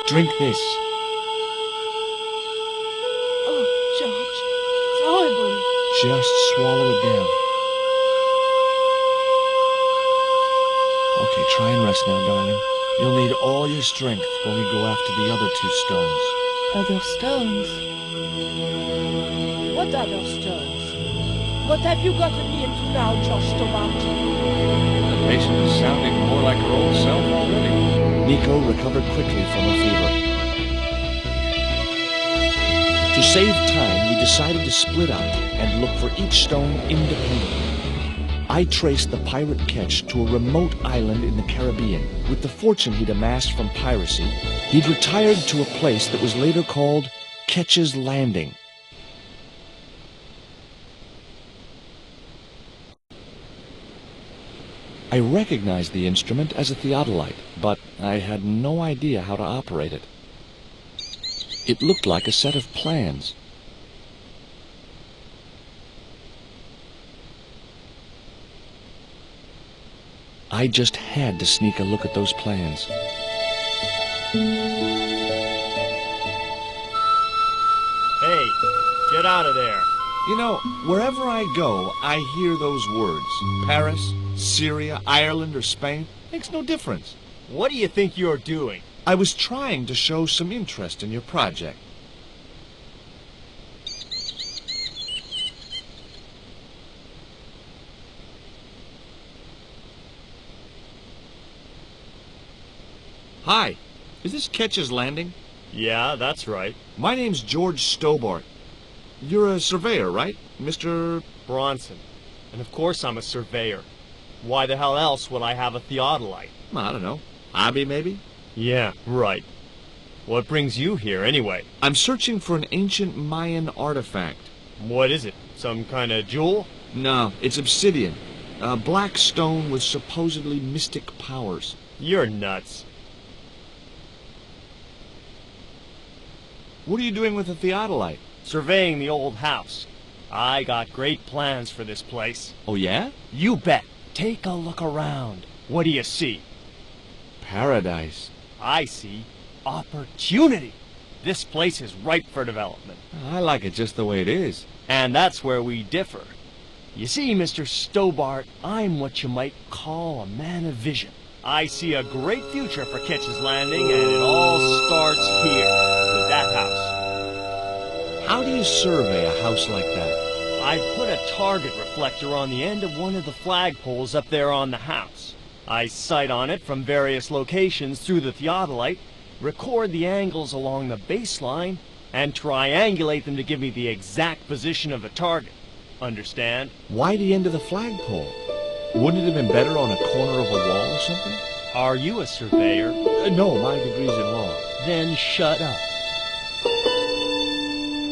Drink this. Oh, George, it's horrible. Just swallow it down. Okay, try and rest now, darling. You'll need all your strength when we go after the other 2 stones. Other stones? What other stones? What have you gotten me into now, Josh Stobart? The patient is sounding more like her old self already. Nico recovered quickly from her fever. To save time, we decided to split up and look for each stone independently. I traced the pirate Ketch to a remote island in the Caribbean. With the fortune he'd amassed from piracy, he'd retired to a place that was later called Ketch's Landing. I recognized the instrument as a theodolite, but I had no idea how to operate it. It looked like a set of plans. I just had to sneak a look at those plans. Hey, get out of there. You know, wherever I go, I hear those words. Paris, Syria, Ireland, or Spain. Makes no difference. What do you think you're doing? I was trying to show some interest in your project. Hi, is this Ketch's Landing? Yeah, that's right. My name's George Stobart. You're a surveyor, right, Mr. Bronson. And of course I'm a surveyor. Why the hell else would I have a theodolite? I don't know. Hobby, maybe? Yeah, right. What brings you here, anyway? I'm searching for an ancient Mayan artifact. What is it? Some kind of jewel? No, it's obsidian. A black stone with supposedly mystic powers. You're nuts. What are you doing with a theodolite? Surveying the old house. I got great plans for this place. Oh, yeah? You bet. Take a look around. What do you see? Paradise. I see opportunity. This place is ripe for development. I like it just the way it is. And that's where we differ. You see, Mr. Stobart, I'm what you might call a man of vision. I see a great future for Ketch's Landing, and it all starts here, with that house. How do you survey a house like that? I've put a target reflector on the end of one of the flagpoles up there on the house. I sight on it from various locations through the theodolite, record the angles along the baseline, and triangulate them to give me the exact position of the target. Understand? Why the end of the flagpole? Wouldn't it have been better on a corner of a wall or something? Are you a surveyor? No, my degree's in law. Then shut up.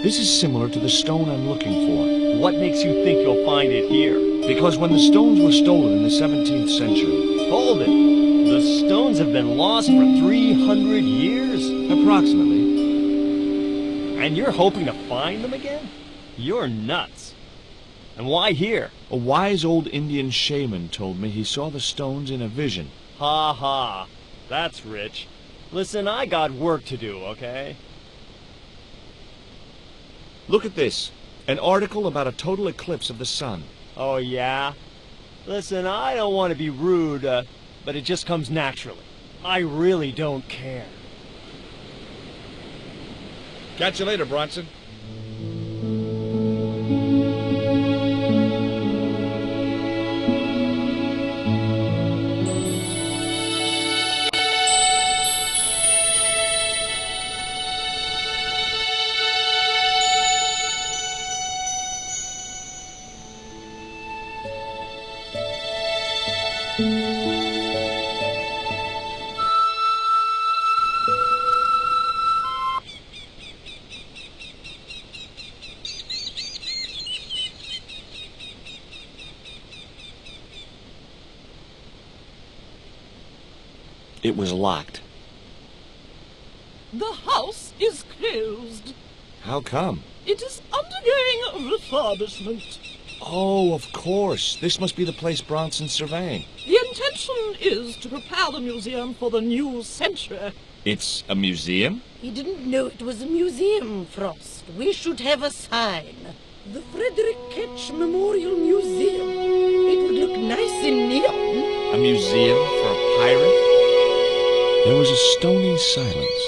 This is similar to the stone I'm looking for. What makes you think you'll find it here? Because when the stones were stolen in the 17th century... Hold it. The stones have been lost for 300 years? Approximately. And you're hoping to find them again? You're nuts. And why here? A wise old Indian shaman told me he saw the stones in a vision. Ha ha. That's rich. Listen, I got work to do, okay? Look at this. An article about a total eclipse of the sun. Oh, yeah? Listen, I don't want to be rude, but it just comes naturally. I really don't care. Catch you later, Bronson. It was locked. The house is closed. How come? It is undergoing a refurbishment. Oh, of course. This must be the place Bronson's surveying. The intention is to prepare the museum for the new century. It's a museum? He didn't know it was a museum, Frost. We should have a sign. The Frederick Ketch Memorial Museum. It would look nice in neon. A museum for a pirate? There was a stony silence.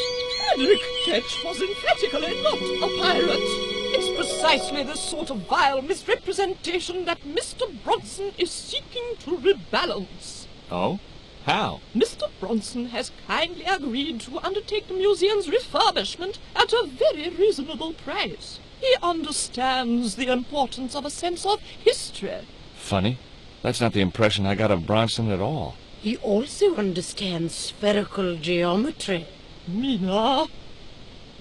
Frederick Ketch was emphatically not a pirate. It's precisely the sort of vile misrepresentation that Mr. Bronson is seeking to rebalance. Oh? How? Mr. Bronson has kindly agreed to undertake the museum's refurbishment at a very reasonable price. He understands the importance of a sense of history. Funny. That's not the impression I got of Bronson at all. He also understands spherical geometry. Mina?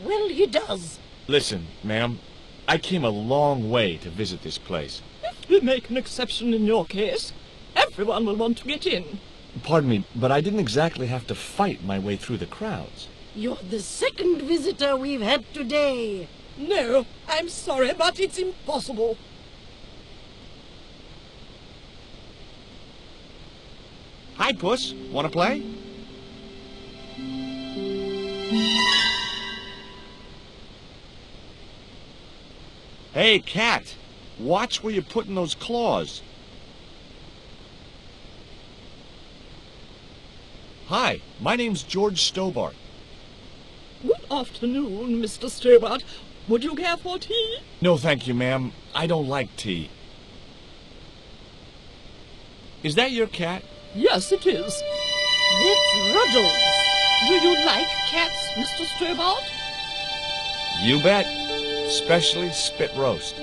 Well, he does. Listen, ma'am, I came a long way to visit this place. If we make an exception in your case, everyone will want to get in. Pardon me, but I didn't exactly have to fight my way through the crowds. You're the second visitor we've had today. No, I'm sorry, but it's impossible. Hi, Puss. Want to play? Hey, cat. Watch where you're putting those claws. Hi, my name's George Stobart. Good afternoon, Mr. Stobart. Would you care for tea? No, thank you, ma'am. I don't like tea. Is that your cat? Yes, it is. It's Ruddles. Do you like cats, Mr. Stobart? You bet. Especially spit roast.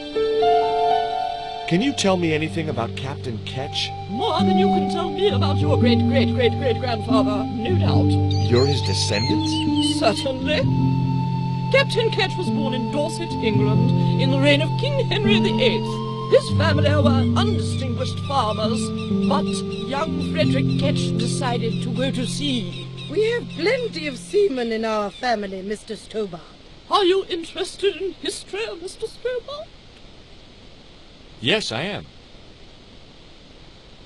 Can you tell me anything about Captain Ketch? More than you can tell me about your great-great-great-great-grandfather, no doubt. You're his descendants? Certainly. Captain Ketch was born in Dorset, England, in the reign of King Henry VIII. His family were undistinguished farmers, but young Frederick Ketch decided to go to sea. We have plenty of seamen in our family, Mr. Stobart. Are you interested in history, Mr. Stobart? Yes, I am.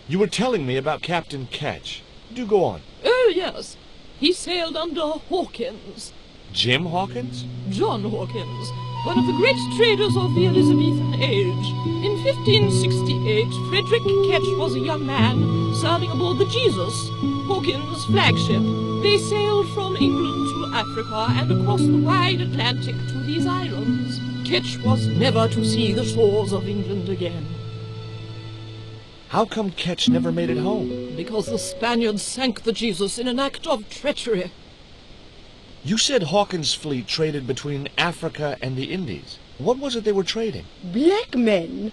You were telling me about Captain Ketch. Do go on. Oh, yes. He sailed under Hawkins. Jim Hawkins? John Hawkins, one of the great traders of the Elizabethan age. In 1568, Frederick Ketch was a young man serving aboard the Jesus, Hawkins' flagship. They sailed from England to Africa and across the wide Atlantic to these islands. Ketch was never to see the shores of England again. How come Ketch never made it home? Because the Spaniards sank the Jesus in an act of treachery. You said Hawkins' fleet traded between Africa and the Indies. What was it they were trading? Black men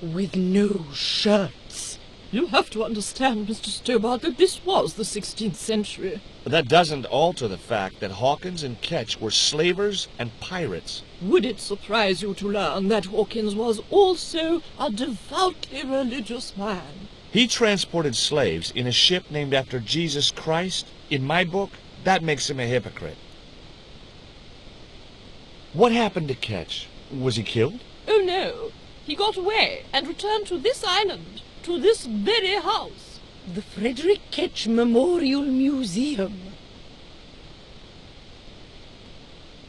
with no shirts. You have to understand, Mr. Stobart, that this was the 16th century. But that doesn't alter the fact that Hawkins and Ketch were slavers and pirates. Would it surprise you to learn that Hawkins was also a devoutly religious man? He transported slaves in a ship named after Jesus Christ. In my book, that makes him a hypocrite. What happened to Ketch? Was he killed? Oh, no. He got away and returned to this island, to this very house. The Frederick Ketch Memorial Museum.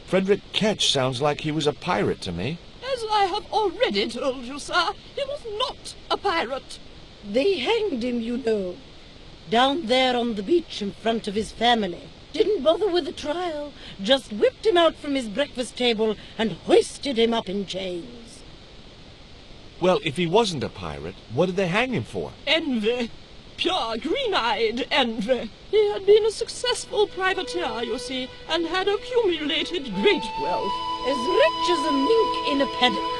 Frederick Ketch sounds like he was a pirate to me. As I have already told you, sir, he was not a pirate. They hanged him, you know, down there on the beach in front of his family. Didn't bother with the trial, just whipped him out from his breakfast table and hoisted him up in chains. Well, if he wasn't a pirate, what did they hang him for? Envy. Pure, green-eyed envy. He had been a successful privateer, you see, and had accumulated great wealth. As rich as a mink in a paddock.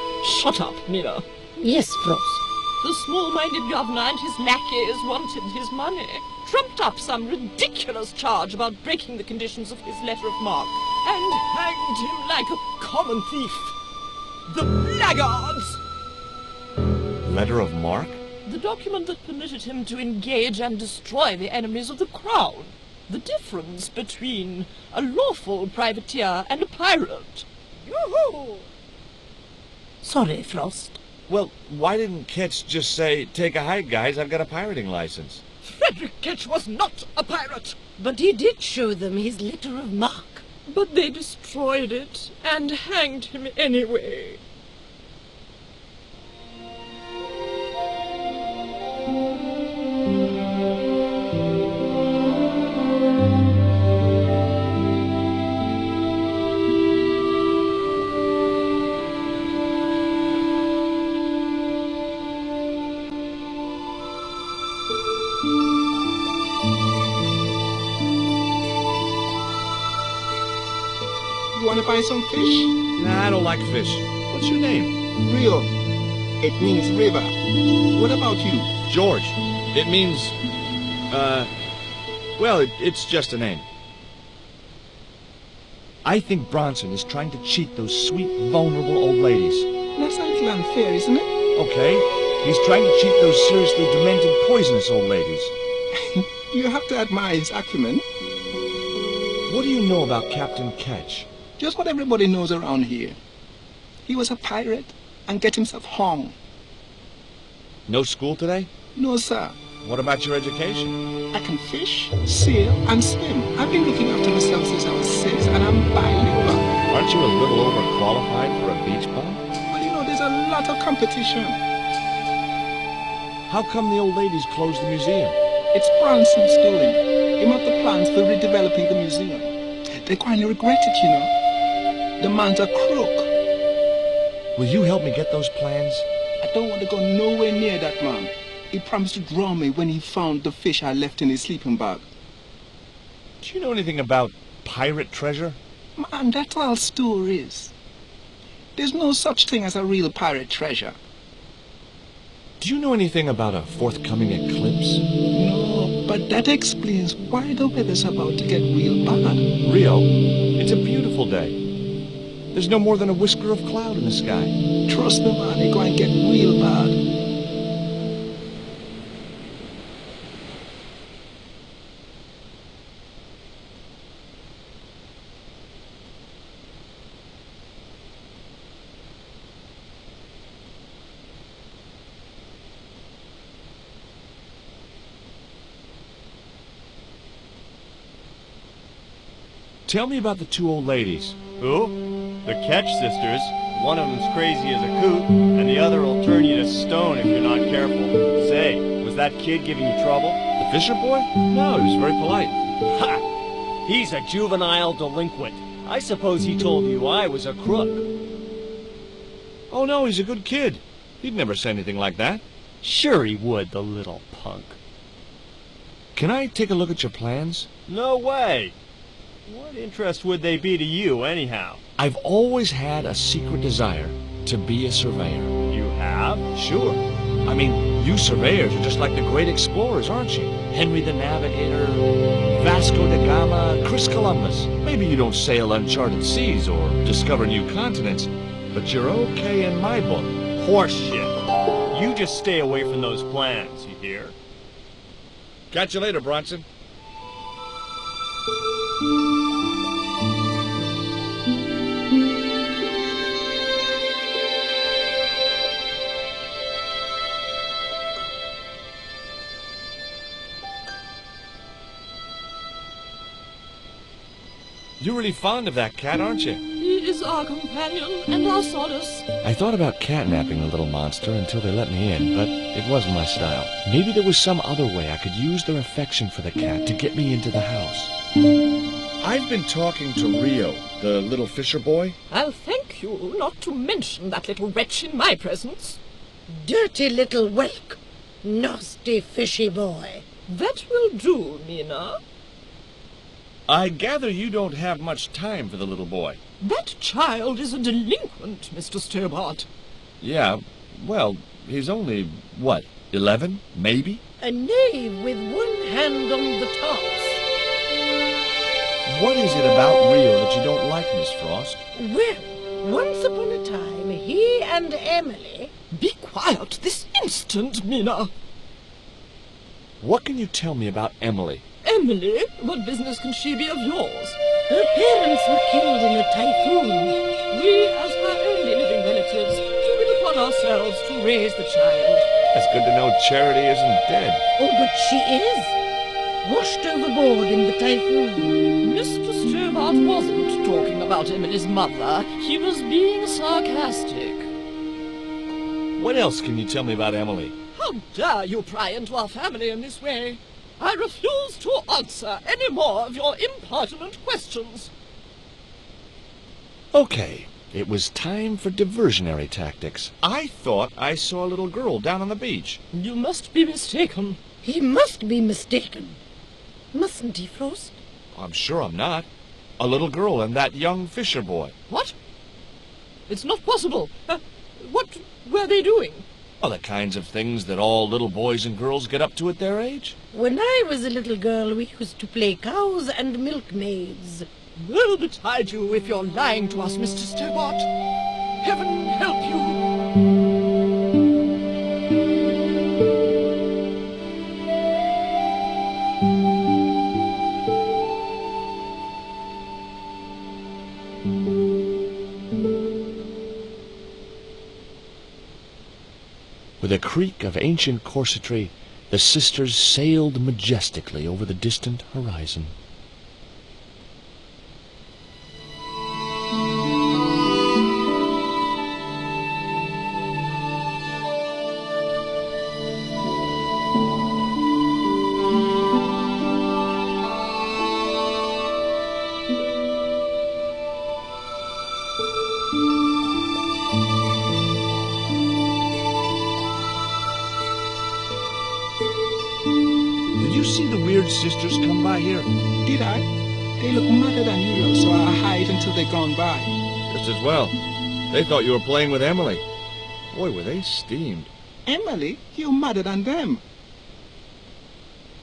Shut up, Mina. Yes, Frost. The small-minded governor and his lackeys wanted his money, trumped up some ridiculous charge about breaking the conditions of his letter of marque, and hanged him like a common thief. The blackguards! Letter of marque? The document that permitted him to engage and destroy the enemies of the crown. The difference between a lawful privateer and a pirate. Yoo-hoo! Sorry, Frost. Well, why didn't Ketch just say, "Take a hike, guys, I've got a pirating license"? Frederick Ketch was not a pirate. But he did show them his litter of mark. But they destroyed it and hanged him anyway. You want to buy some fish? Nah, I don't like fish. What's your name? Rio. It means river. What about you? George. It means, well, it's just a name. I think Bronson is trying to cheat those sweet, vulnerable old ladies. That's a little unfair, isn't it? Okay, he's trying to cheat those seriously demented, poisonous old ladies. You have to admire his acumen. What do you know about Captain Ketch? Just what everybody knows around here. He was a pirate and get himself hung. No school today? No, sir. What about your education? I can fish, sail, and swim. I've been looking after myself since I was 6, and I'm bilingual. Aren't you a little overqualified for a beach bum? Well, you know, there's a lot of competition. How come the old ladies closed the museum? It's Branson's doing. He made the plans for redeveloping the museum. They quite regret it, you know. The man's a crook. Will you help me get those plans? I don't want to go nowhere near that man. He promised to drown me when he found the fish I left in his sleeping bag. Do you know anything about pirate treasure? Man, that's all stories. There's no such thing as a real pirate treasure. Do you know anything about a forthcoming eclipse? No, but that explains why the weather's about to get real bad. Rio, it's a beautiful day. There's no more than a whisker of cloud in the sky. Trust me, man, it's going to get real bad. Tell me about the two old ladies. Who? The Ketch sisters. One of them's crazy as a coot, and the other will turn you to stone if you're not careful. Say, was that kid giving you trouble? The Fisher boy? No, he was very polite. Ha! He's a juvenile delinquent. I suppose he told you I was a crook. Oh no, he's a good kid. He'd never say anything like that. Sure he would, the little punk. Can I take a look at your plans? No way! What interest would they be to you, anyhow? I've always had a secret desire to be a surveyor. You have? Sure. I mean, you surveyors are just like the great explorers, aren't you? Henry the Navigator, Vasco da Gama, Chris Columbus. Maybe you don't sail uncharted seas or discover new continents, but you're okay in my book. Horseshit. You just stay away from those plans, you hear? Catch you later, Bronson. You're really fond of that cat, aren't you? He is our companion and our solace. I thought about catnapping the little monster until they let me in, but it wasn't my style. Maybe there was some other way I could use their affection for the cat to get me into the house. I've been talking to Rio, the little Fisher boy. I'll thank you not to mention that little wretch in my presence. Dirty little whelk. Nasty fishy boy. That will do, Mina. I gather you don't have much time for the little boy. That child is a delinquent, Mr. Stobart. Yeah, well, he's only, what, 11, maybe? A knave with one hand on the tops. What is it about Rio that you don't like, Miss Frost? Well, once upon a time, he and Emily... Be quiet this instant, Mina. What can you tell me about Emily? Emily? What business can she be of yours? Her parents were killed in a typhoon. We, as her only living relatives, took it upon ourselves to raise the child. It's good to know Charity isn't dead. Oh, but she is. washed overboard in the typhoon. Mr. Stobart wasn't talking about Emily's mother. He was being sarcastic. What else can you tell me about Emily? How dare you pry into our family in this way? I refuse to answer any more of your impertinent questions. Okay, it was time for diversionary tactics. I thought I saw a little girl down on the beach. You must be mistaken. He must be mistaken. Mustn't he, Frost? I'm sure I'm not. A little girl and that young fisher boy. What? It's not possible. What were they doing? Well, the kinds of things that all little boys and girls get up to at their age. When I was a little girl, we used to play cows and milkmaids. Woe betide you if you're lying to us, Mr. Stobart. Heaven help you. With a creak of ancient corsetry, the sisters sailed majestically over the distant horizon. Did you see the weird sisters come by here? Did I? They look madder than usual, so I hide until they're gone by. Just as well. They thought you were playing with Emily. Boy, were they steamed. Emily, you're madder than them.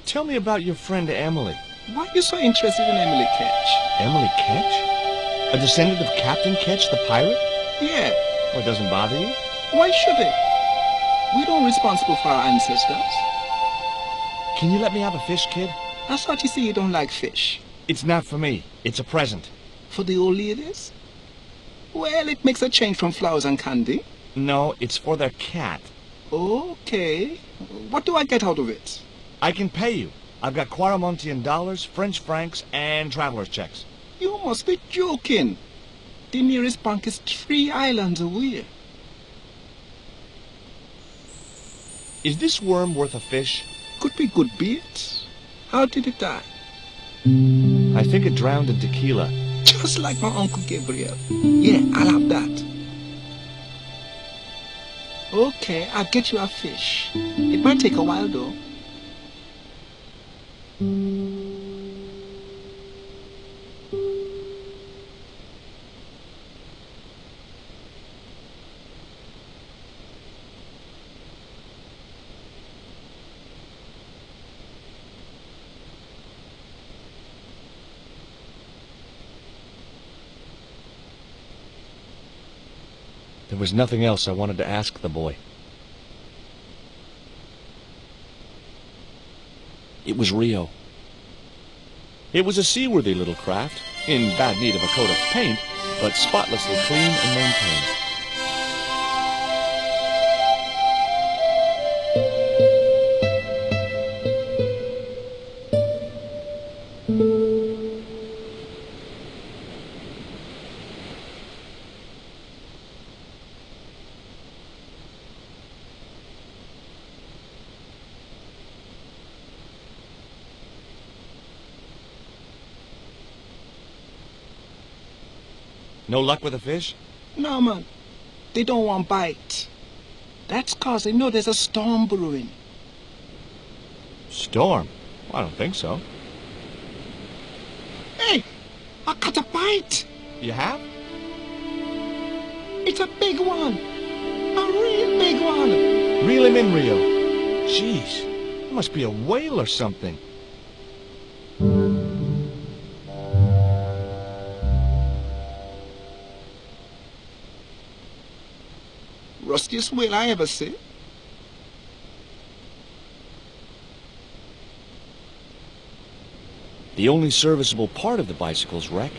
Tell me about your friend Emily. Why are you so interested in Emily Ketch? Emily Ketch? A descendant of Captain Ketch, the pirate? Yeah, Well, it doesn't bother you? why should it? We don't responsible for our ancestors. Can you let me have a fish, kid? I thought you say you don't like fish. It's not for me. It's a present. For the old ladies? Well, it makes a change from flowers and candy. No, it's for their cat. Okay. What do I get out of it? I can pay you. I've got Quaramontian dollars, French francs, and traveler's checks. You must be joking. The nearest bank is 3 islands away. Is this worm worth a fish? Could be good bait. How did it die? I think it drowned in tequila. Just like my Uncle Gabriel. Yeah, I'll have that. Okay, I'll get you a fish. It might take a while though. There was nothing else I wanted to ask the boy. It was Rio. It was a seaworthy little craft, in bad need of a coat of paint, but spotlessly clean and maintained. No luck with a fish? No, man. They don't want bite. That's 'cause they know there's a storm brewing. Storm? I don't think so. Hey, I caught a bite. You have? It's a big one. A real big one. Reel him in, Rio. Jeez, it must be a whale or something. Rustiest whale I ever see. The only serviceable part of the bicycle's wreck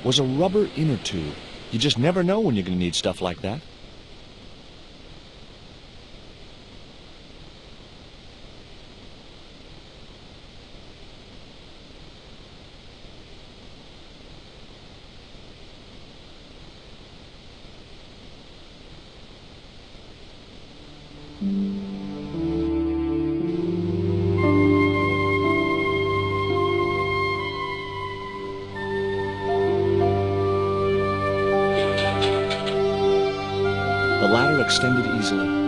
was a rubber inner tube. You just never know when you're going to need stuff like that. wire extended easily.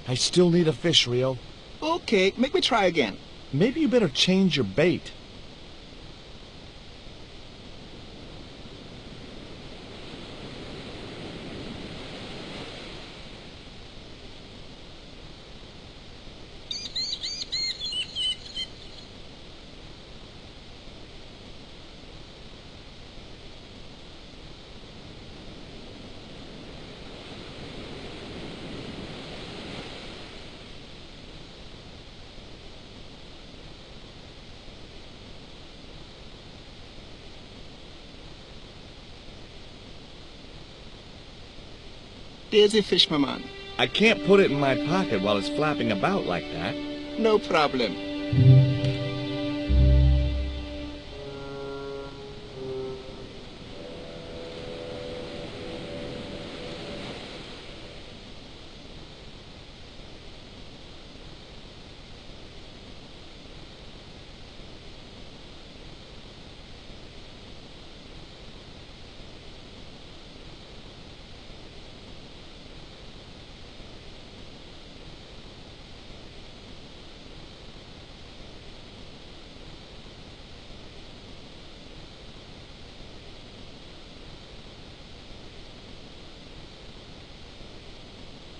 I still need a fish, Rio. Okay, make me try again. Maybe you better change your bait. There's a fish, my man. I can't put it in my pocket while it's flapping about like that. No problem.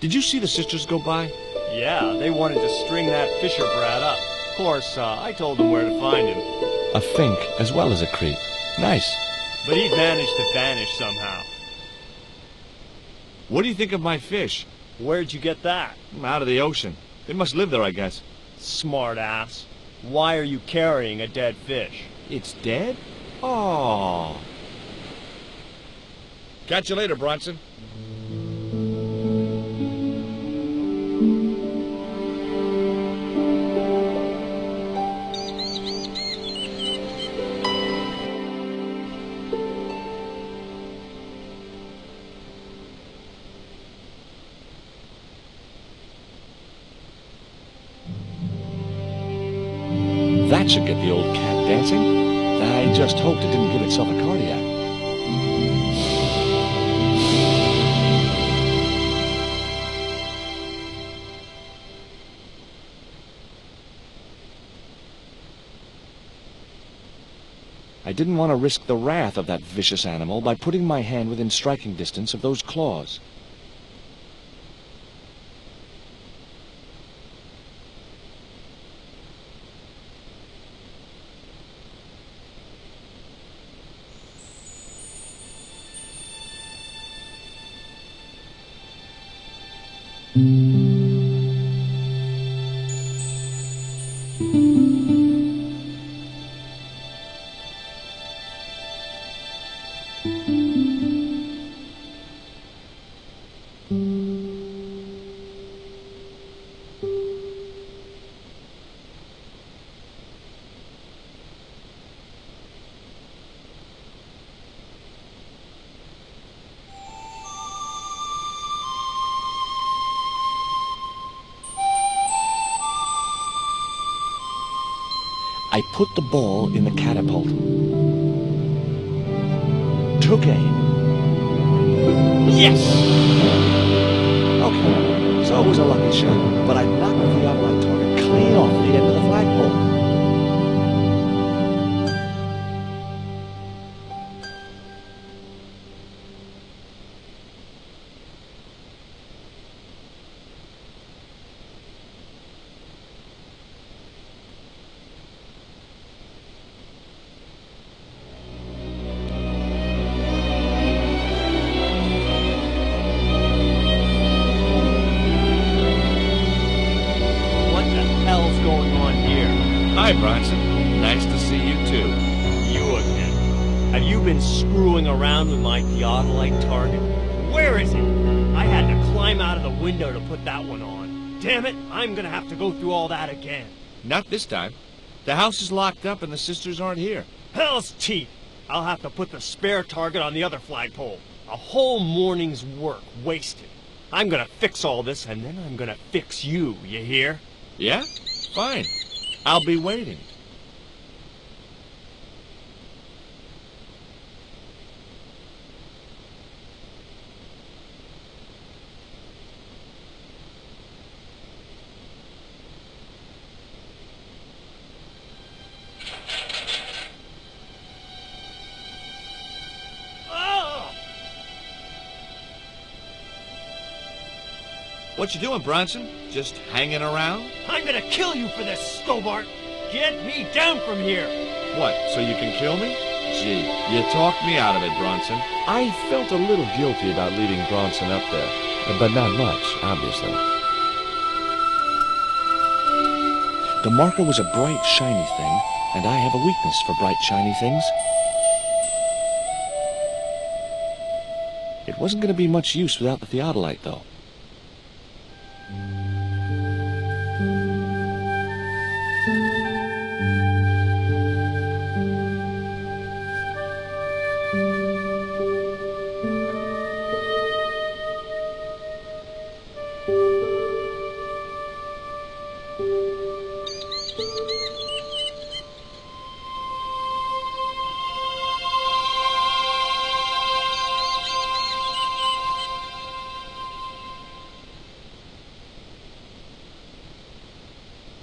Did you see the sisters go by? Yeah, they wanted to string that Fisher brat up. Of course, I told them where to find him. A fink as well as a creep. Nice. But he managed to vanish somehow. What do you think of my fish? Where'd you get that? Out of the ocean. They must live there, I guess. Smart ass. Why are you carrying a dead fish? It's dead? Oh. Catch you later, Bronson. That should get the old cat dancing. I just hoped it didn't give itself a cardiac. I didn't want to risk the wrath of that vicious animal by putting my hand within striking distance of those claws. I put the ball in the catapult. Took aim. Yes! Okay, so it was a lucky shot, but I knocked the outline target clean off the end of the flagpole. Hi, Bronson. Nice to see you, too. You again. Have you been screwing around with my theodolite target? Where is it? I had to climb out of the window to put that one on. Damn it, I'm gonna have to go through all that again. Not this time. The house is locked up and the sisters aren't here. Hell's teeth! I'll have to put the spare target on the other flagpole. A whole morning's work wasted. I'm gonna fix all this, and then I'm gonna fix you, you hear? Yeah? Fine. I'll be waiting. What you doing, Bronson? Just hanging around? I'm gonna kill you for this, Stobart! Get me down from here! What, so you can kill me? Gee, you talked me out of it, Bronson. I felt a little guilty about leaving Bronson up there, but not much, obviously. The marker was a bright, shiny thing, and I have a weakness for bright, shiny things. It wasn't going to be much use without the theodolite, though.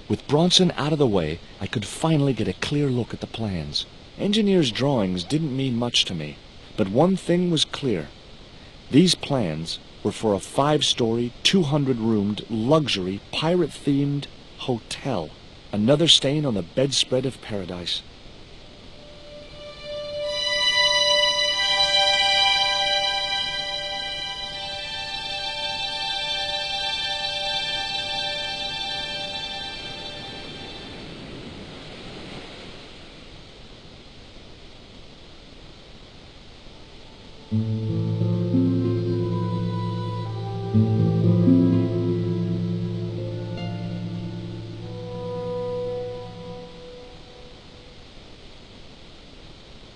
With Bronson out of the way, I could finally get a clear look at the plans. Engineers' drawings didn't mean much to me, but one thing was clear. These plans were for a 5-story, 200-roomed, luxury, pirate-themed hotel. Another stain on the bedspread of paradise.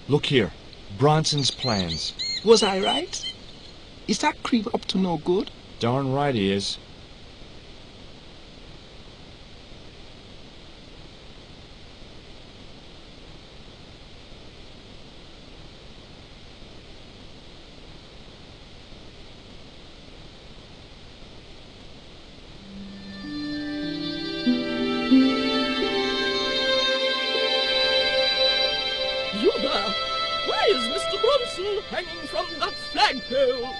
Look here, Bronson's plans. Was I right? Is that creep up to no good? Darn right he is. Why is Mr. Bronson hanging from that flagpole?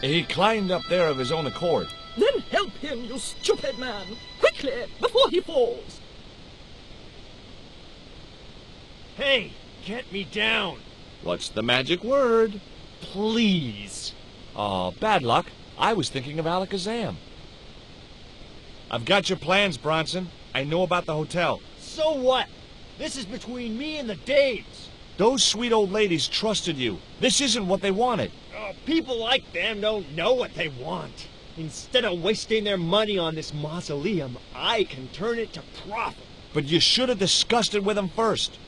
He climbed up there of his own accord. Then help him, you stupid man! Quickly, before he falls! Hey, get me down! What's the magic word? Please! Oh, bad luck. I was thinking of Alakazam. I've got your plans, Bronson. I know about the hotel. So what? This is between me and the Daves. Those sweet old ladies trusted you. This isn't what they wanted. People like them don't know what they want. Instead of wasting their money on this mausoleum, I can turn it to profit. But you should have discussed it with them first.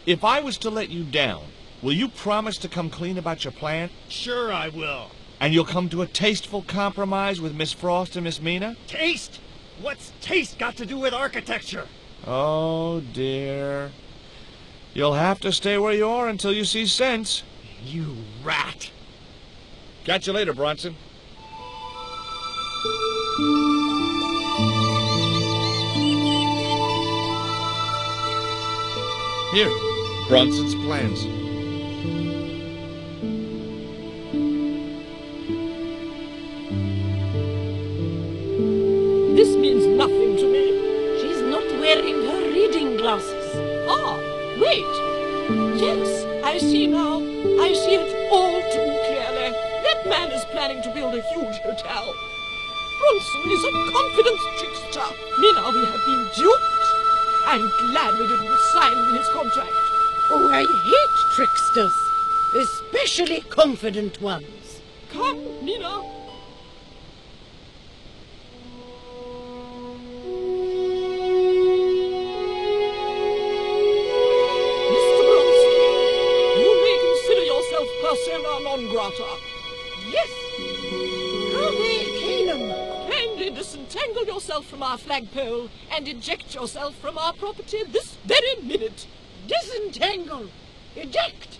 If I was to let you down, will you promise to come clean about your plan? Sure I will. And you'll come to a tasteful compromise with Miss Frost and Miss Mina? Taste? What's taste got to do with architecture? Oh, dear. You'll have to stay where you are until you see sense. You rat. Catch you later, Bronson. Here, Bronson's plans. This means nothing to me. She's not wearing her reading glasses. Ah, wait. Yes, I see now. I see it all too clearly. That man is planning to build a huge hotel. Bronson is a confident trickster. Mina, we have been duped. I'm glad we didn't sign his contract. Oh, I hate tricksters, especially confident ones. Come, Mina. Mr. Bronson, you may consider yourself persona non grata. Yes. Harvey Canum. Kindly disentangle yourself from our flagpole and eject yourself from our property this very minute. Disentangle. Eject.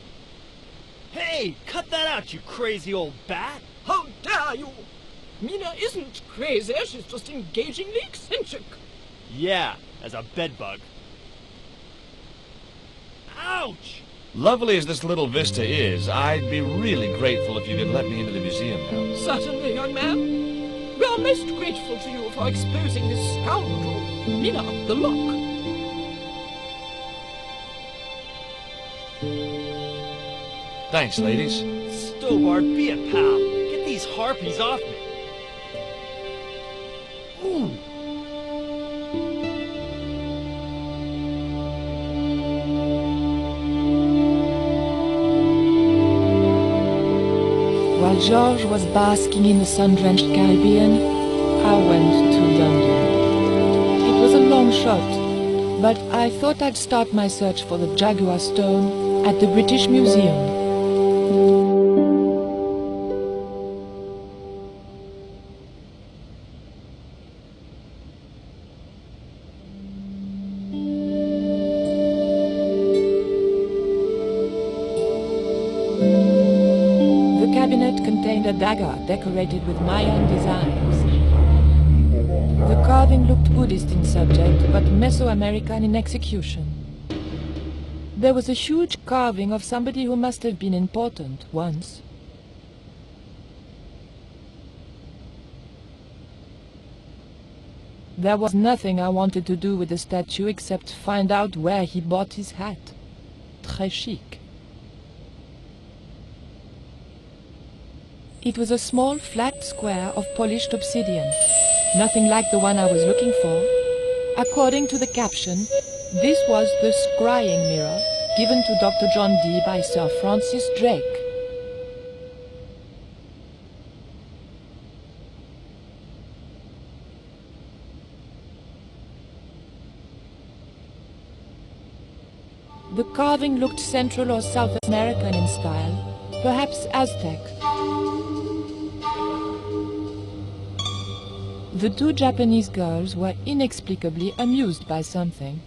Hey, cut that out, you crazy old bat! How dare you! Mina isn't crazy, she's just engagingly eccentric. Yeah, as a bedbug. Ouch! Lovely as this little vista is, I'd be really grateful if you could let me into the museum now. Certainly, young man. We are most grateful to you for exposing this scoundrel, Mina the Lock. Thanks, ladies. Stobart, be a pal. Get these harpies off me. Ooh. While George was basking in the sun-drenched Caribbean, I went to London. It was a long shot, but I thought I'd start my search for the Jaguar Stone at the British Museum. The cabinet contained a dagger decorated with Mayan designs. The carving looked Buddhist in subject, but Mesoamerican in execution. There was a huge carving of somebody who must have been important once. There was nothing I wanted to do with the statue except find out where he bought his hat. Très chic. It was a small, flat square of polished obsidian, nothing like the one I was looking for. According to the caption, this was the scrying mirror given to Dr. John Dee by Sir Francis Drake. The carving looked Central or South American in style, perhaps Aztec. The two Japanese girls were inexplicably amused by something.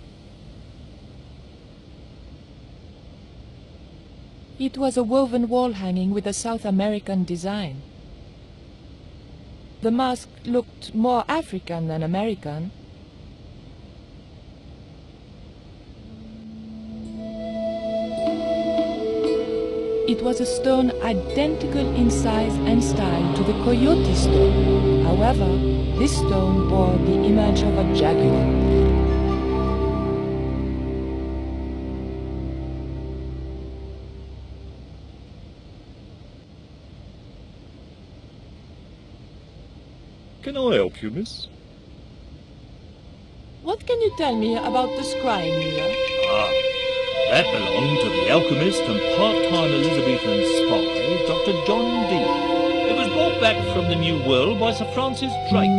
It was a woven wall hanging with a South American design. The mask looked more African than American. It was a stone identical in size and style to the Coyote stone. However, this stone bore the image of a jaguar. Can I help you, miss? What can you tell me about the scrying mirror? That belonged to the alchemist and part-time Elizabethan spy, Dr. John Dee. It was brought back from the New World by Sir Francis Drake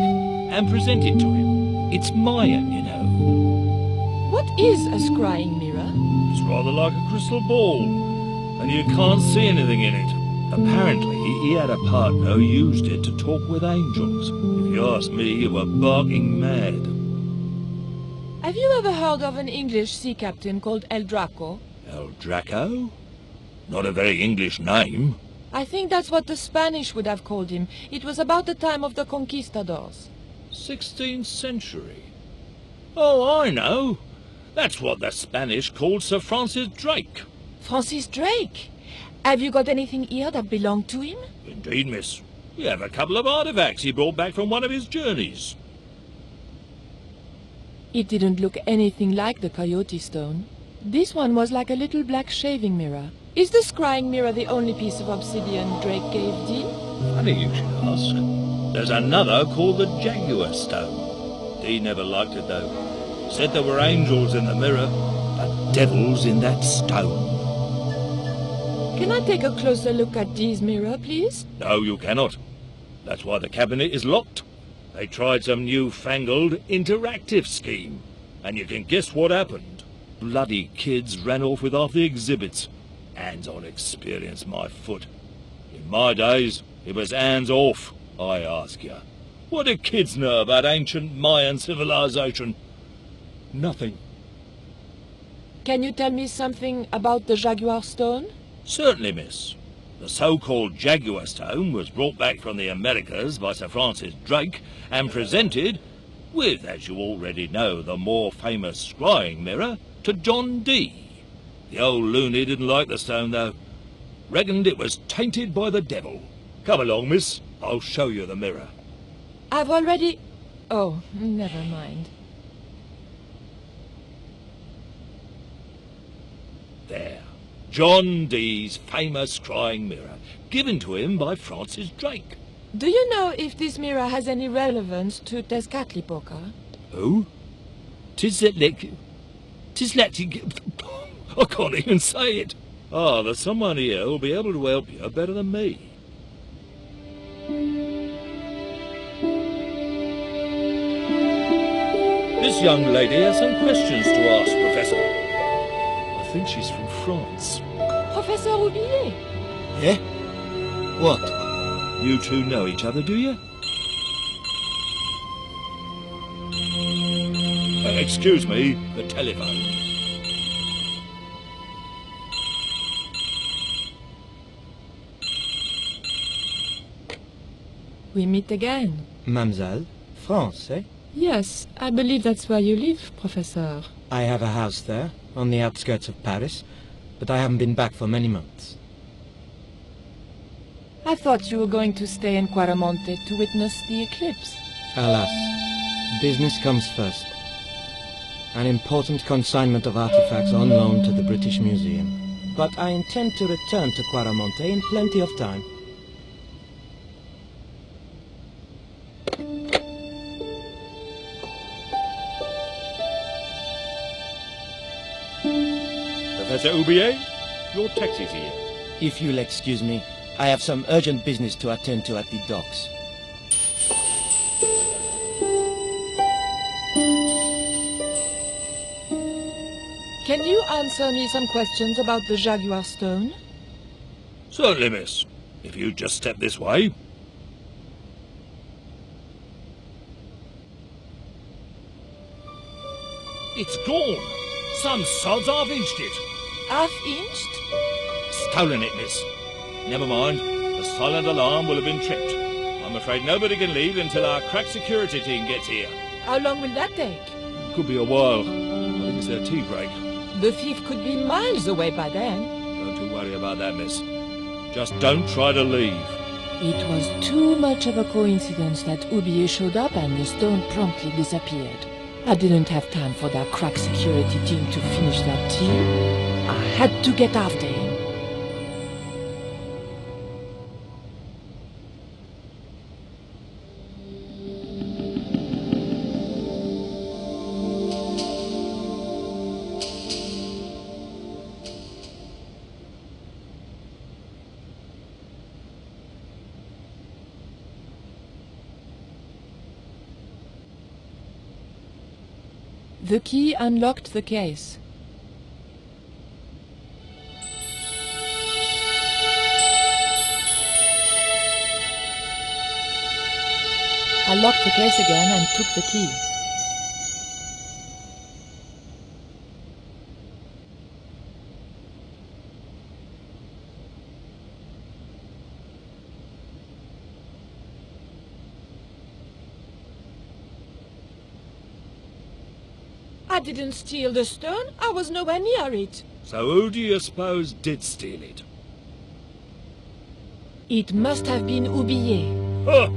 and presented to him. It's Mayan, you know. What is a scrying mirror? It's rather like a crystal ball, and you can't see anything in it. Apparently, he had a partner who used it to talk with angels. If you ask me, you were barking mad. Have you ever heard of an English sea captain called El Draco? El Draco? Not a very English name. I think that's what the Spanish would have called him. It was about the time of the conquistadors. 16th century. Oh, I know. That's what the Spanish called Sir Francis Drake. Francis Drake? Have you got anything here that belonged to him? Indeed, miss. We have a couple of artifacts he brought back from one of his journeys. It didn't look anything like the Coyote stone. This one was like a little black shaving mirror. Is the scrying mirror the only piece of obsidian Drake gave Dee? Funny you should ask. There's another called the Jaguar Stone. Dee never liked it, though. Said there were angels in the mirror, but devils in that stone. Can I take a closer look at Dee's mirror, please? No, you cannot. That's why the cabinet is locked. They tried some newfangled interactive scheme. And you can guess what happened. Bloody kids ran off with half the exhibits. Hands-on experience, my foot. In my days, it was hands off, I ask you. What do kids know about ancient Mayan civilization? Nothing. Can you tell me something about the Jaguar stone? Certainly, miss. The so-called Jaguar stone was brought back from the Americas by Sir Francis Drake and presented, with, as you already know, the more famous scrying mirror, to John Dee. The old loony didn't like the stone, though. Reckoned it was tainted by the devil. Come along, miss. I'll show you the mirror. I've already... Oh, never mind. There. John Dee's famous scrying mirror, given to him by Francis Drake. Do you know if this mirror has any relevance to Tezcatlipoca? Who? Tis I can't even say it. Ah, there's someone here who'll be able to help you better than me. This young lady has some questions to ask, Professor. I think she's from France. Professor Roubillier? Yeah? What? You two know each other, do you? Excuse me, the telephone. We meet again. Mademoiselle, France, eh? Yes, I believe that's where you live, Professor. I have a house there, on the outskirts of Paris, but I haven't been back for many months. I thought you were going to stay in Quaramonte to witness the eclipse. Alas, business comes first. An important consignment of artifacts on loan to the British Museum. But I intend to return to Quaramonte in plenty of time. Professor Roubillier, your taxi's here. If you'll excuse me, I have some urgent business to attend to at the docks. Can you answer me some questions about the Jaguar stone? Certainly, miss. If you just step this way. It's gone. Some sods half-inched it. Half-inched? Stolen it, miss. Never mind. The silent alarm will have been tripped. I'm afraid nobody can leave until our crack security team gets here. How long will that take? Could be a while. I think it's their tea break. The thief could be miles away by then. Don't you worry about that, miss. Just don't try to leave. It was too much of a coincidence that Roubillier showed up and the stone promptly disappeared. I didn't have time for that crack security team to finish their tea. I had to get after him. The key unlocked the case. I locked the case again and took the key. I didn't steal the stone. I was nowhere near it. So who do you suppose did steal it? It must have been Roubillier. Huh!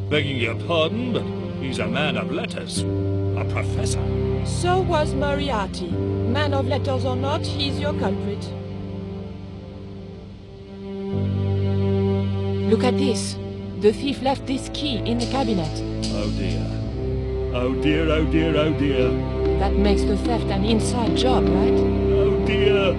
Begging your pardon, but he's a man of letters. A professor. So was Moriarty. Man of letters or not, he's your culprit. Look at this. The thief left this key in the cabinet. Oh dear. Oh dear, oh dear, oh dear. That makes the theft an inside job, right? Oh dear.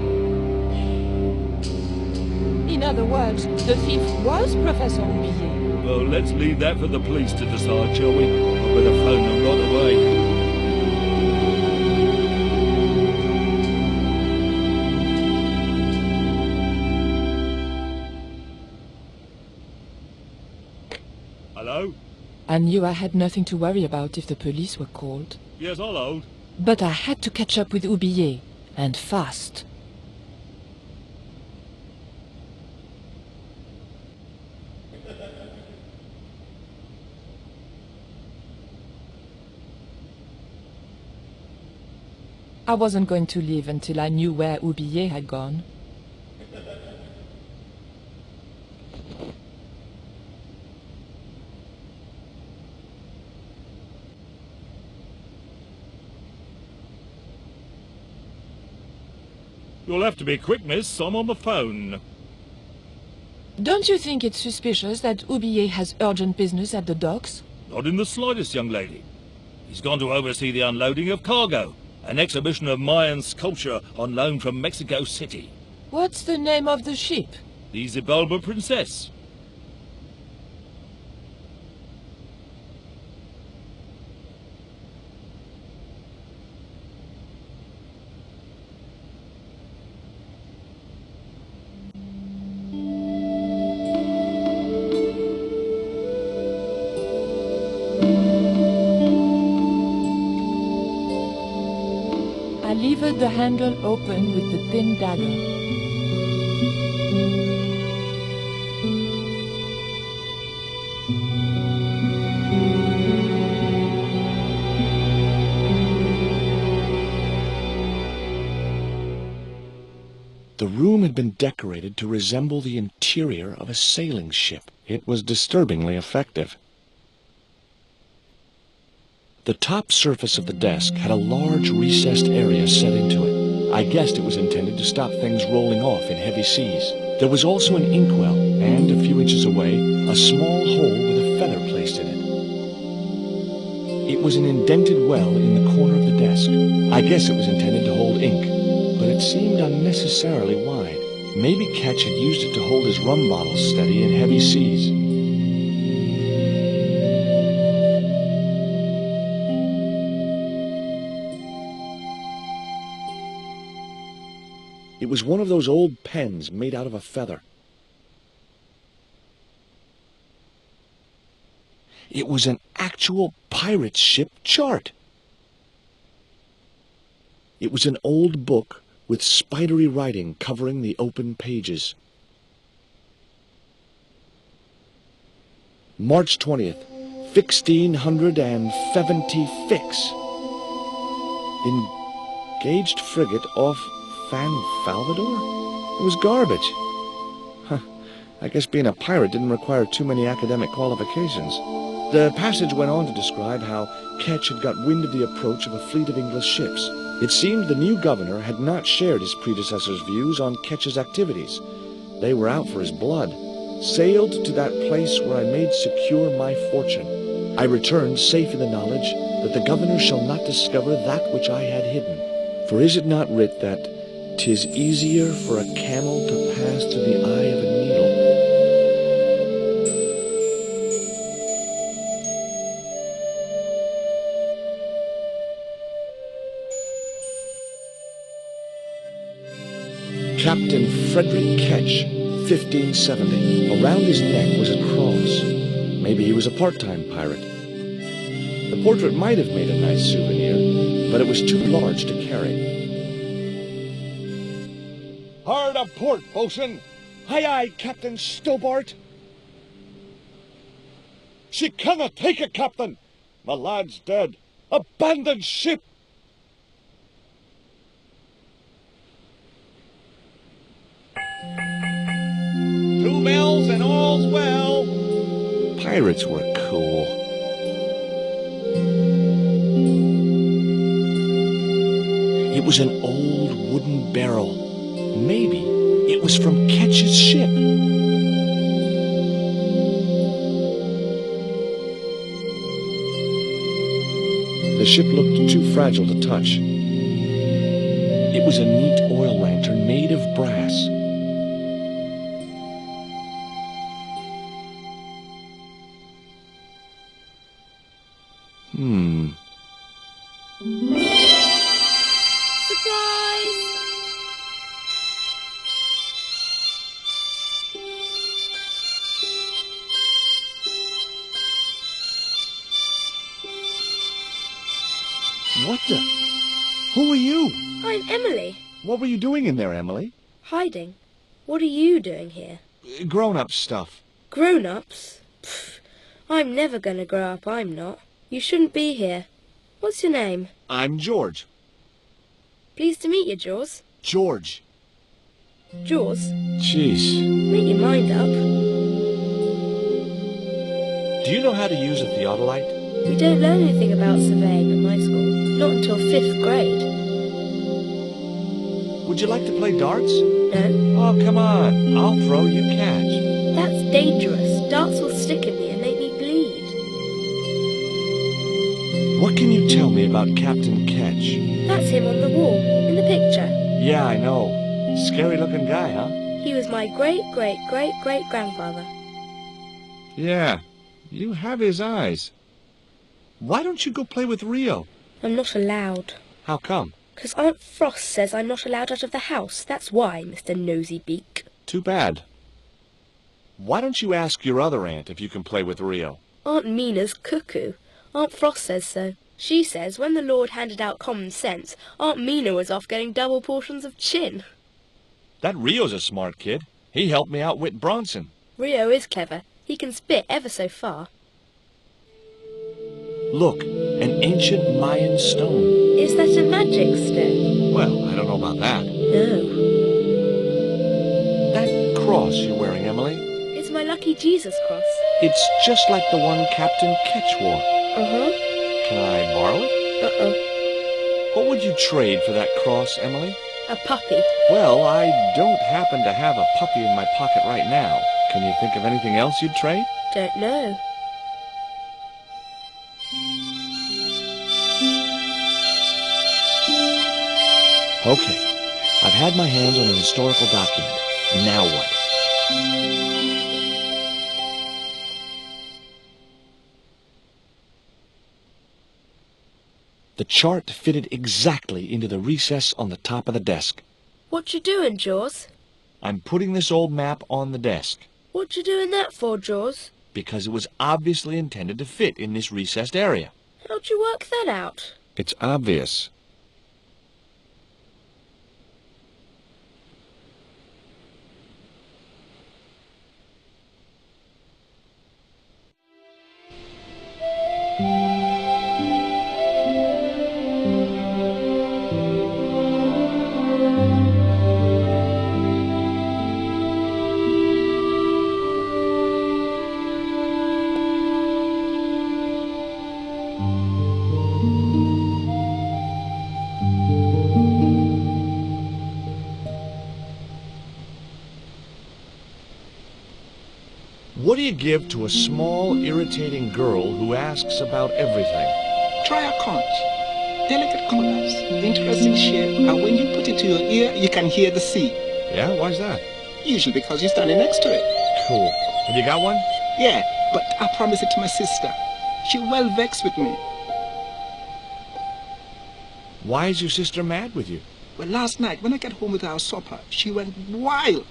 In other words, the thief was Professor Oublier. Well, let's leave that for the police to decide, shall we? I better phone them right away. Hello? I knew I had nothing to worry about if the police were called. Yes, I'll hold. But I had to catch up with Oublier, and fast. I wasn't going to leave until I knew where Oublier had gone. You'll have to be quick, miss. I'm on the phone. Don't you think it's suspicious that Oublier has urgent business at the docks? Not in the slightest, young lady. He's gone to oversee the unloading of cargo. An exhibition of Mayan sculpture on loan from Mexico City. What's the name of the ship? The Xibalba Princess. I levered the handle open with the thin dagger. The room had been decorated to resemble the interior of a sailing ship. It was disturbingly effective. The top surface of the desk had a large recessed area set into it. I guessed it was intended to stop things rolling off in heavy seas. There was also an inkwell, and a few inches away, a small hole with a feather placed in it. It was an indented well in the corner of the desk. I guess it was intended to hold ink, but it seemed unnecessarily wide. Maybe Ketch had used it to hold his rum bottles steady in heavy seas. It was one of those old pens made out of a feather. It was an actual pirate ship chart. It was an old book with spidery writing covering the open pages. March 20th, 1670 fix. Engaged frigate off San Salvador? It was garbage. Huh. I guess being a pirate didn't require too many academic qualifications. The passage went on to describe how Ketch had got wind of the approach of a fleet of English ships. It seemed the new governor had not shared his predecessor's views on Ketch's activities. They were out for his blood. Sailed to that place where I made secure my fortune. I returned safe in the knowledge that the governor shall not discover that which I had hidden. For is it not writ that 'tis easier for a camel to pass through the eye of a needle? Captain Frederick Ketch, 1570. Around his neck was a cross. Maybe he was a part-time pirate. The portrait might have made a nice souvenir, but it was too large to carry. Hard a port, bosun! Aye, aye, Captain Stobart! She cannot take it, Captain! The lad's dead. Abandon ship! Two bells and all's well. Pirates were cool. It was an old wooden barrel. Maybe it was from Ketch's ship. The the ship looked too fragile to touch. It was a neat oil lantern made of brass. Surprise! What the? Who are you? I'm Emily. What were you doing in there, Emily? Hiding. What are you doing here? Grown-up stuff. Grown-ups? Pfft, I'm never going to grow up, I'm not. You shouldn't be here. What's your name? I'm George. Pleased to meet you, Jaws. George. Jaws, Jeez. make your mind up. Do you know how to use a theodolite? We don't learn anything about surveying at my school. Not until 5th grade. Would you like to play darts? No? Oh, come on. I'll throw, you catch. That's dangerous. Darts will stick in me and make me bleed. What can you tell me about Captain Ketch? That's him on the wall, in the picture. Yeah, I know. Scary-looking guy, huh? He was my great-great-great-great-grandfather. Yeah, you have his eyes. Why don't you go play with Rio? I'm not allowed. How come? 'Cause Aunt Frost says I'm not allowed out of the house. That's why, Mr. Nosy Beak. Too bad. Why don't you ask your other aunt if you can play with Rio? Aunt Mina's cuckoo. Aunt Frost says so. She says when the Lord handed out common sense, Aunt Mina was off getting double portions of chin. That Rio's a smart kid. He helped me outwit Bronson. Rio is clever. He can spit ever so far. Look, an ancient Mayan stone. Is that a magic stone? Well, I don't know about that. No. That cross you're wearing, Emily, It's my lucky Jesus cross. it's just like the one Captain Ketch wore. Uh-huh. Can I borrow it? Uh-oh. What would you trade for that cross, Emily? A puppy. Well, I don't happen to have a puppy in my pocket right now. Can you think of anything else you'd trade? Don't know. Okay, I've had my hands on an historical document. Now what? The chart fitted exactly into the recess on the top of the desk. What you doing, Jaws? I'm putting this old map on the desk What you doing that for, Jaws? because it was obviously intended to fit in this recessed area. How'd you work that out? It's obvious. What do you give to a small, irritating girl who asks about everything? Try a conch. Delicate colors, interesting shape, and when you put it to your ear, you can hear the sea. Yeah, why's that? Usually because you're standing next to it. Cool. Have you got one? Yeah, but I promised it to my sister. She well vexed with me. Why is your sister mad with you? Well, last night, when I got home with our supper, she went wild.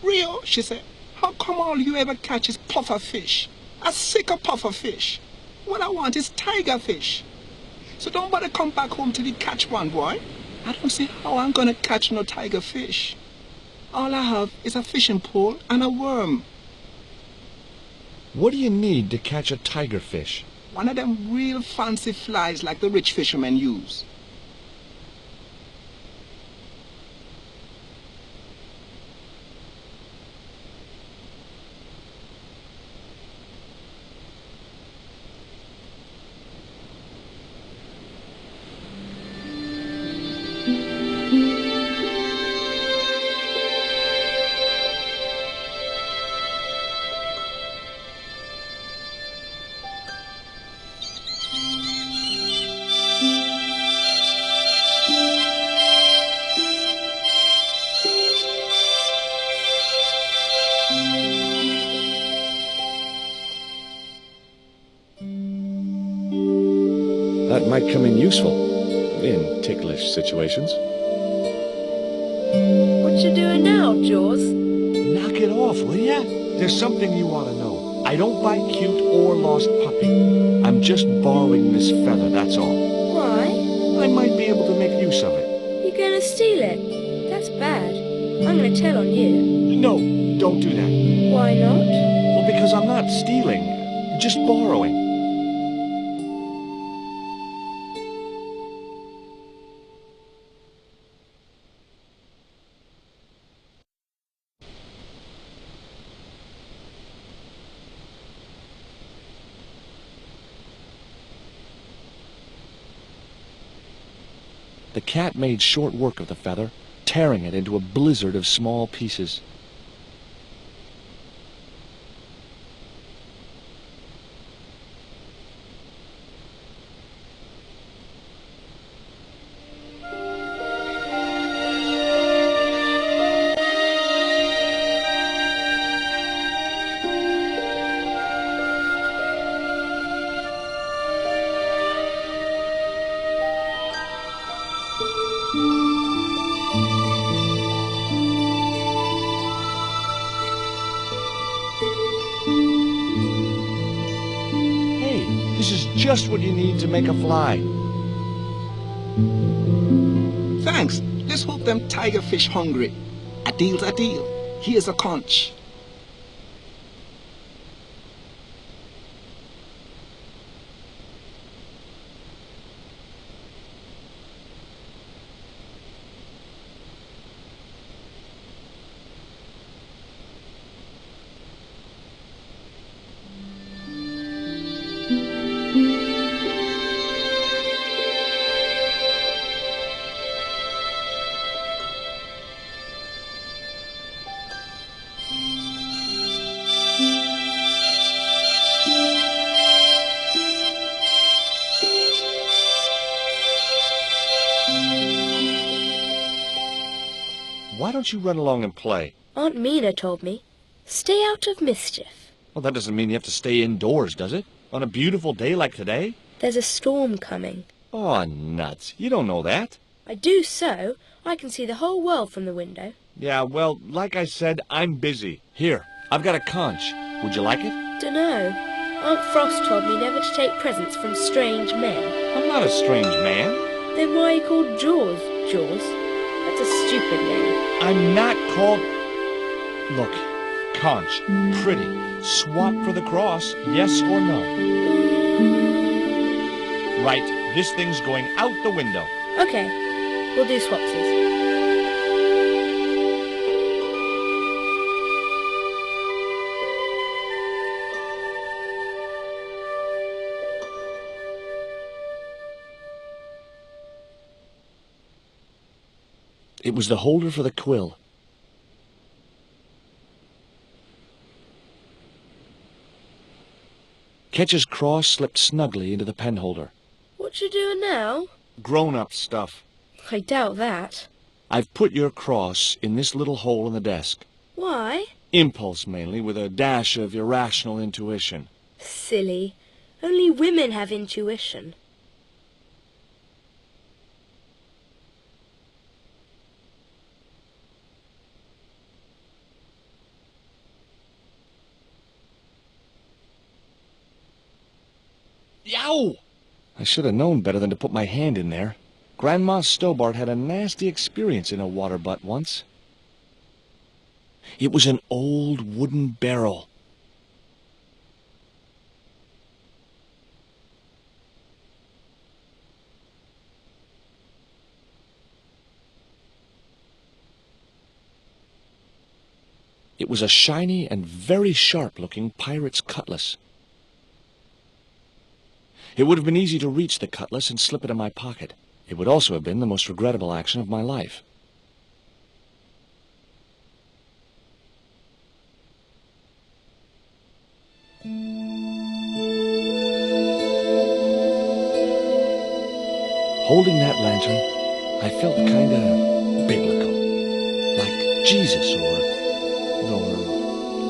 Rio, she said, how come all you ever catch is puffer fish? A sicker puffer fish. What I want is tiger fish. So don't bother come back home till you catch one, boy. I don't see how I'm gonna catch no tiger fish. All I have is a fishing pole and a worm. What do you need to catch a tiger fish? One of them real fancy flies like the rich fishermen use. useful in ticklish situations. What you doing now, Jaws? Knock it off, will ya? There's something you ought to know. I don't buy cute or lost puppy. I'm just borrowing this feather, that's all. Why? I might be able to make use of it. You're gonna steal it? That's bad. I'm gonna tell on you. No, don't do that. Why not? Well, because I'm not stealing, just borrowing. The cat made short work of the feather, tearing it into a blizzard of small pieces. This is just what you need to make a fly. Thanks. Let's hope them tiger fish hungry. A deal's a deal. Here's a conch. Why don't you run along and play? Aunt Mina told me. Stay out of mischief. Well, that doesn't mean you have to stay indoors, does it? On a beautiful day like today? There's a storm coming. Oh, nuts. You don't know that. I do so. I can see the whole world from the window. Yeah, well, like I said, I'm busy. Here, I've got a conch. Would you like it? Dunno. Aunt Frost told me never to take presents from strange men. I'm not a strange man. Then why are you called Jaws, Jaws? That's a stupid name. I'm not called... Look, conch, pretty. Swap for the cross, yes or no? Right, this thing's going out the window. Okay, we'll do swapsies. It was the holder for the quill. Ketch's cross slipped snugly into the pen holder. What you doing now? Grown-up stuff. I doubt that. I've put your cross in this little hole in the desk. Why? Impulse, mainly, with a dash of irrational intuition. Silly. Only women have intuition. Yow! I should have known better than to put my hand in there. Grandma Stobart had a nasty experience in a water butt once. It was an old wooden barrel. It was a shiny and very sharp-looking pirate's cutlass. It would have been easy to reach the cutlass and slip it in my pocket. It would also have been the most regrettable action of my life. Holding that lantern, I felt kinda biblical. Like Jesus or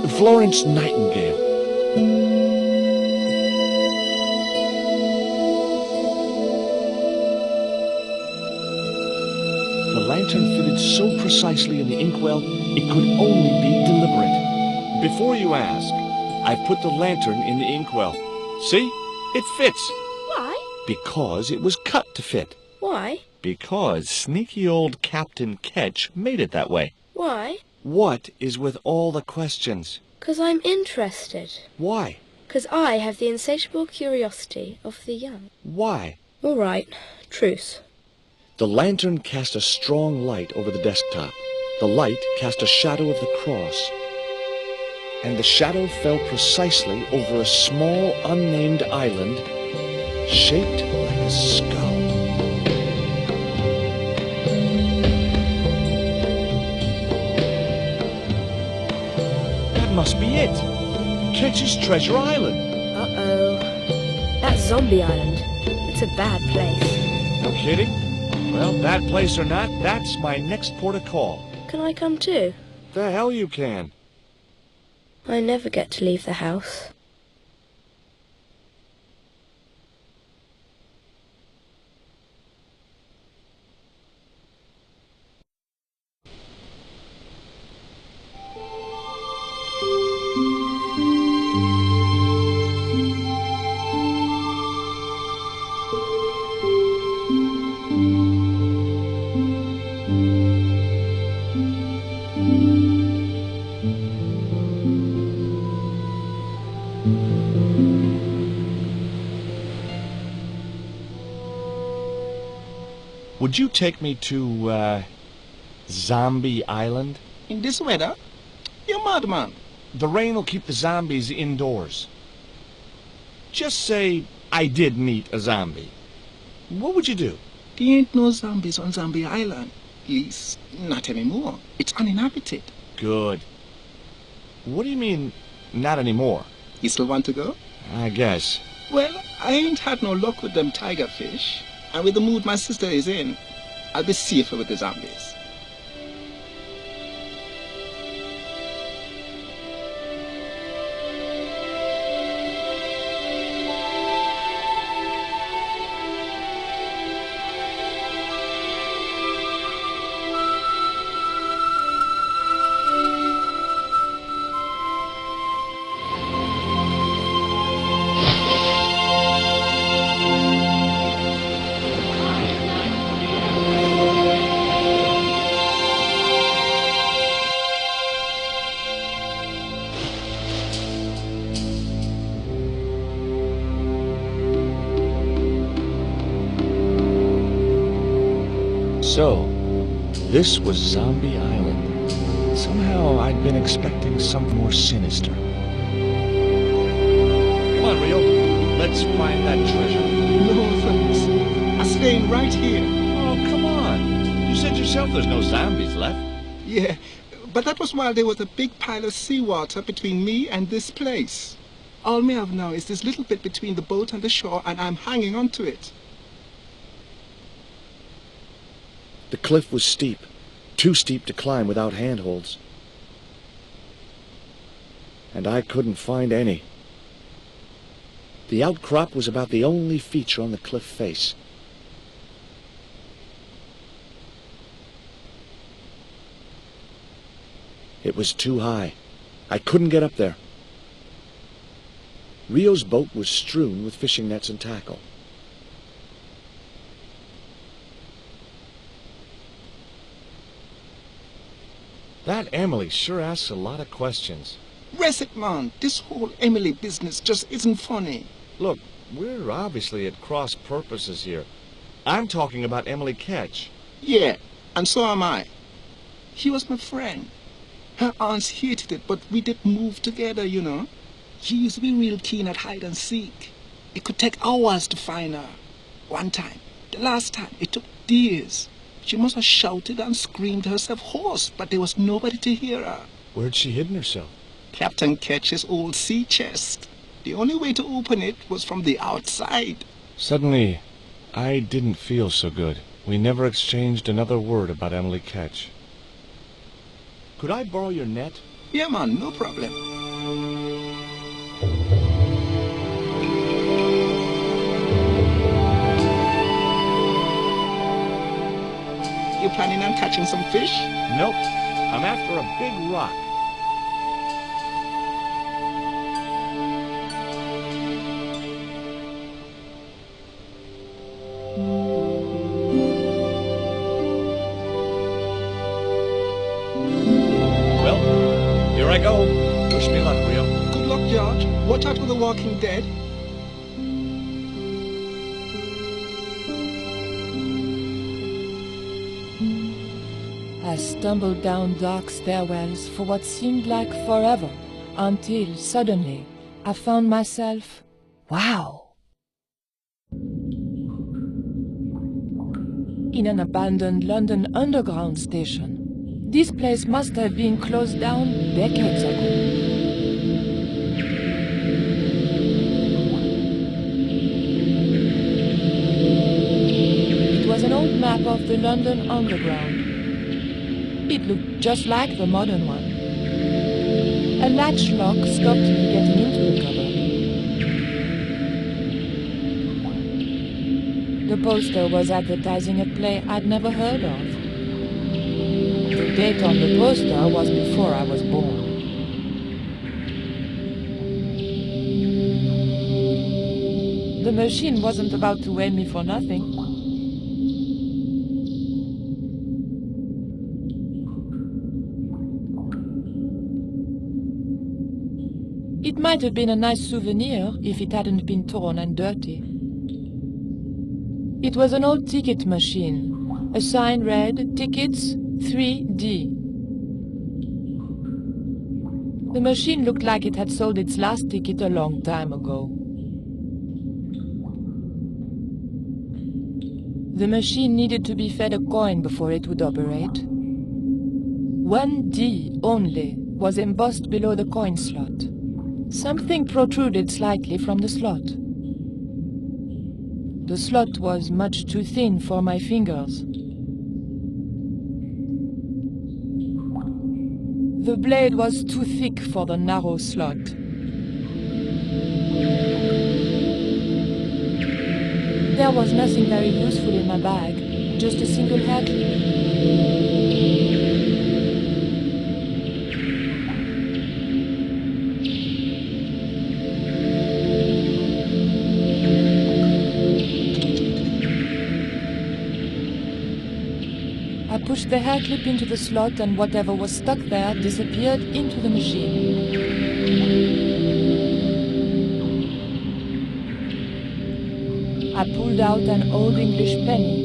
Florence Nightingale. lantern fitted so precisely in the inkwell, it could only be deliberate. Before you ask, I put the lantern in the inkwell. See? It fits. Why? Because it was cut to fit. Why? Because sneaky old Captain Ketch made it that way. Why? What is with all the questions? 'Cause I'm interested. Why? 'Cause I have the insatiable curiosity of the young. Why? All right. Truce. The lantern cast a strong light over the desktop. The light cast a shadow of the cross. And the shadow fell precisely over a small, unnamed island shaped like a skull. That must be it. Ketch's Treasure Island. Uh-oh. That's Zombie Island. It's a bad place. No kidding? Well, bad place or not, that's my next port of call. Can I come too? The hell you can. I never get to leave the house. Would you take me to, Zombie Island? In this weather? You're mad, man. The rain will keep the zombies indoors. Just say I did meet a zombie. What would you do? There ain't no zombies on Zombie Island. At least, not anymore. It's uninhabited. Good. What do you mean, not anymore? You still want to go? I guess. Well, I ain't had no luck with them tiger fish. And with the mood my sister is in, I'll be safer with the zombies. So, this was Zombie Island. Somehow I'd been expecting something more sinister. Come on, Rio. Let's find that treasure. No thanks. I'm staying right here. Oh, come on. You said yourself there's no zombies left. Yeah, but that was while there was a big pile of seawater between me and this place. All me have now is this little bit between the boat and the shore, and I'm hanging on to it. The cliff was steep, too steep to climb without handholds. And I couldn't find any. The outcrop was about the only feature on the cliff face. It was too high. I couldn't get up there. Rio's boat was strewn with fishing nets and tackle. That Emily sure asks a lot of questions. Rest it, man. This whole Emily business just isn't funny. Look, we're obviously at cross purposes here. I'm talking about Emily Ketch. Yeah, and so am I. She was my friend. Her aunts hated it, but we did move together, you know. She used to be real keen at hide and seek. It could take hours to find her. One time, the last time, it took days. She must have shouted and screamed herself hoarse, but there was nobody to hear her. Where'd she hidden herself? Captain Ketch's old sea chest. The only way to open it was from the outside. Suddenly, I didn't feel so good. We never exchanged another word about Emily Ketch. Could I borrow your net? Yeah, man, no problem. You planning on catching some fish? Nope. I'm after a big rock. Well, here I go. Wish me luck, Rio. Good luck, George. Watch out for the walking dead. I stumbled down dark stairwells for what seemed like forever, until suddenly I found myself, wow, in an abandoned London Underground station. This place must have been closed down decades ago. It was an old map of the London Underground. It looked just like the modern one. A latch lock stopped me getting into the cupboard. The poster was advertising a play I'd never heard of. The date on the poster was before I was born. The machine wasn't about to weigh me for nothing. It might have been a nice souvenir if it hadn't been torn and dirty. It was an old ticket machine. A sign read, "Tickets 3D." The machine looked like it had sold its last ticket a long time ago. The machine needed to be fed a coin before it would operate. 1D only was embossed below the coin slot. Something protruded slightly from the slot. The slot was much too thin for my fingers. The blade was too thick for the narrow slot. There was nothing very useful in my bag, just a single hair clip. I pushed the hair clip into the slot and whatever was stuck there disappeared into the machine. I pulled out an old English penny.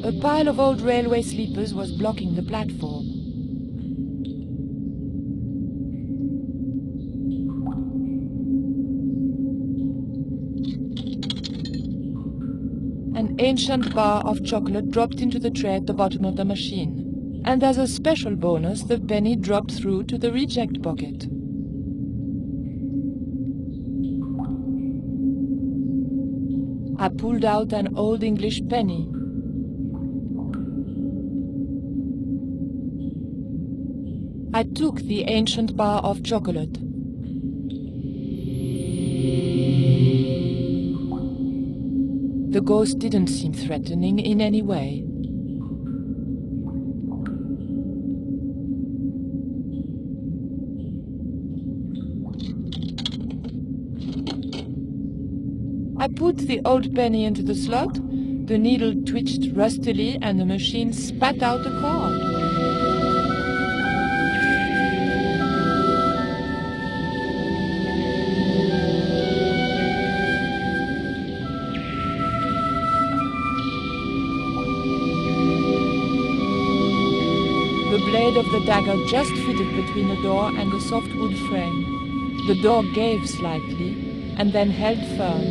A pile of old railway sleepers was blocking the platform. An ancient bar of chocolate dropped into the tray at the bottom of the machine. And as a special bonus, the penny dropped through to the reject bucket. I pulled out an old English penny. I took the ancient bar of chocolate. The ghost didn't seem threatening in any way. I put the old penny into the slot, the needle twitched rustily and the machine spat out a card. The blade of the dagger just fitted between the door and the soft wood frame. The door gave slightly and then held firm.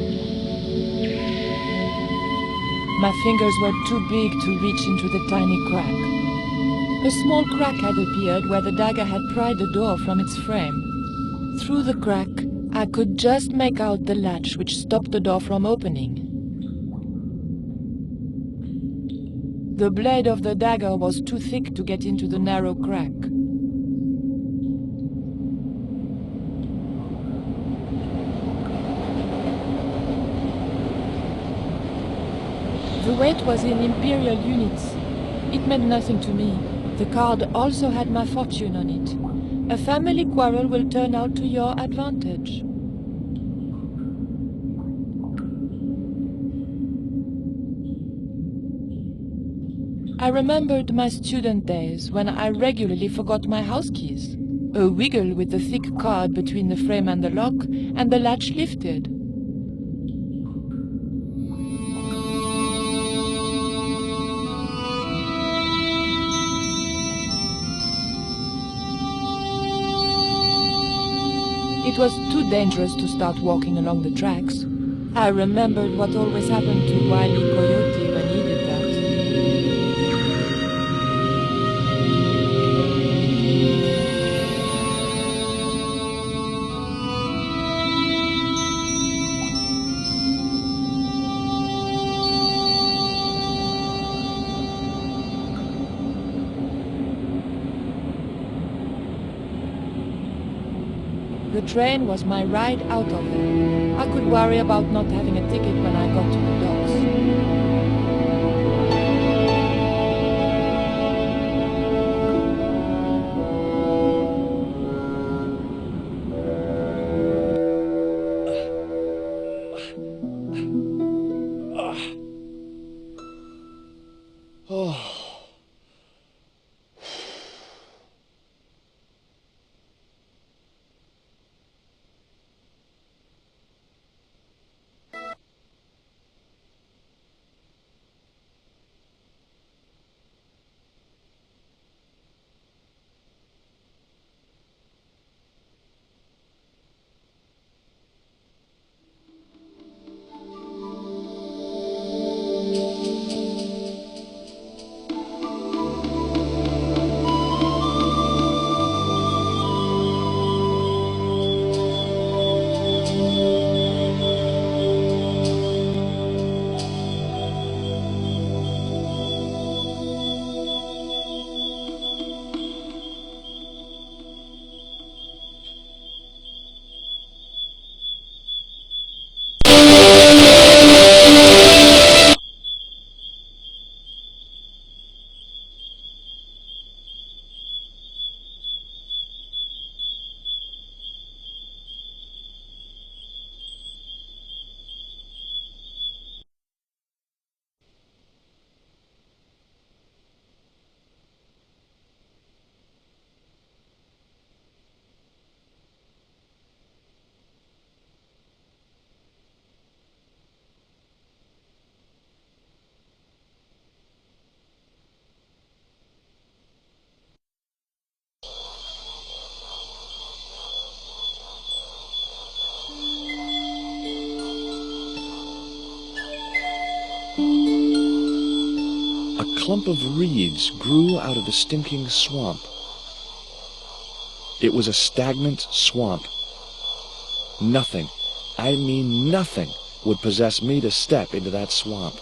My fingers were too big to reach into the tiny crack. A small crack had appeared where the dagger had pried the door from its frame. Through the crack, I could just make out the latch which stopped the door from opening. The blade of the dagger was too thick to get into the narrow crack. The weight was in imperial units. It meant nothing to me. The card also had my fortune on it. A family quarrel will turn out to your advantage. I remembered my student days when I regularly forgot my house keys. A wiggle with the thick card between the frame and the lock, and the latch lifted. It was too dangerous to start walking along the tracks. I remembered what always happened to Wile E. Coyote when he did that. The train was my ride out of there. I could worry about not having a ticket when I got to the docks. A clump of reeds grew out of the stinking swamp. It was a stagnant swamp. Nothing, I mean nothing, would possess me to step into that swamp.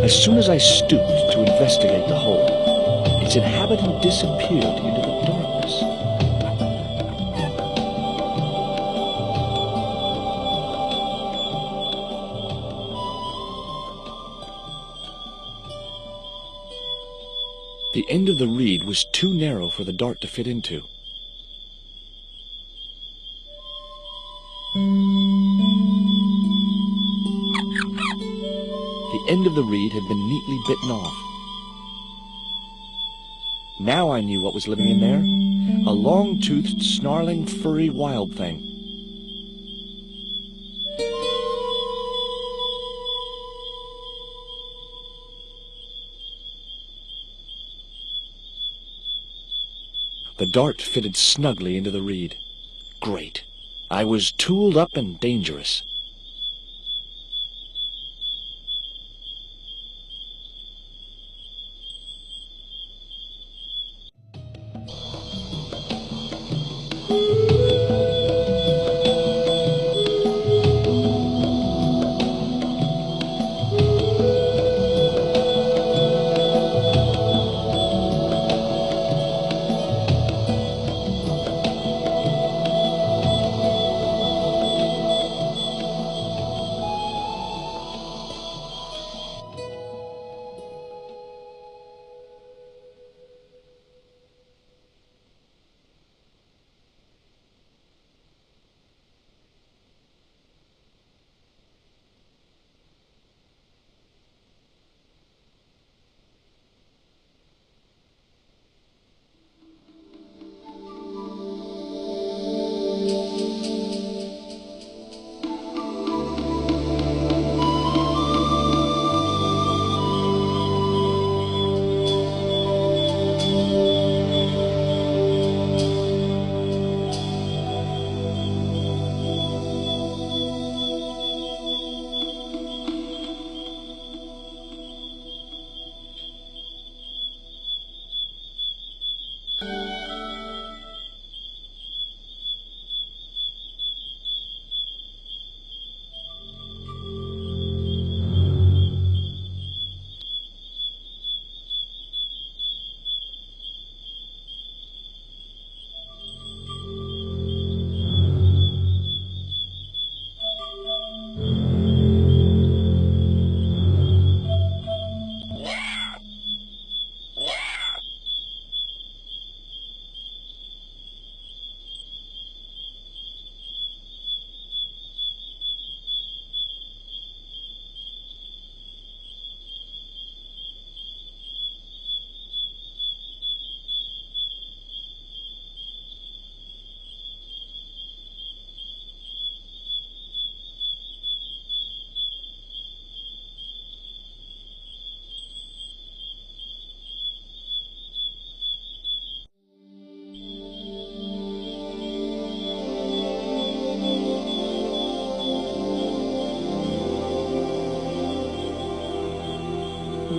As soon as I stooped to investigate the hole, its inhabitant disappeared into the darkness. The end of the reed was too narrow for the dart to fit into. The end of the reed had been neatly bitten off. Now I knew what was living in there. A long-toothed, snarling, furry wild thing. The dart fitted snugly into the reed. Great. I was tooled up and dangerous.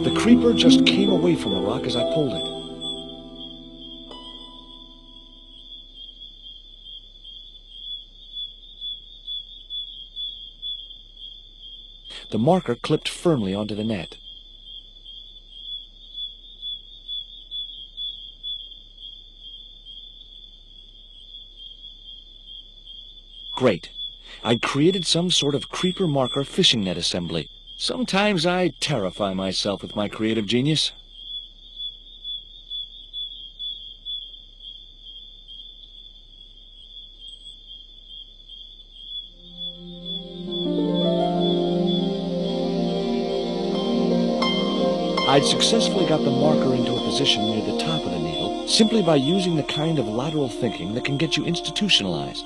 The creeper just came away from the rock as I pulled it. The marker clipped firmly onto the net. Great. I'd created some sort of creeper marker fishing net assembly. Sometimes I terrify myself with my creative genius. I'd successfully got the marker into a position near the top of the needle simply by using the kind of lateral thinking that can get you institutionalized.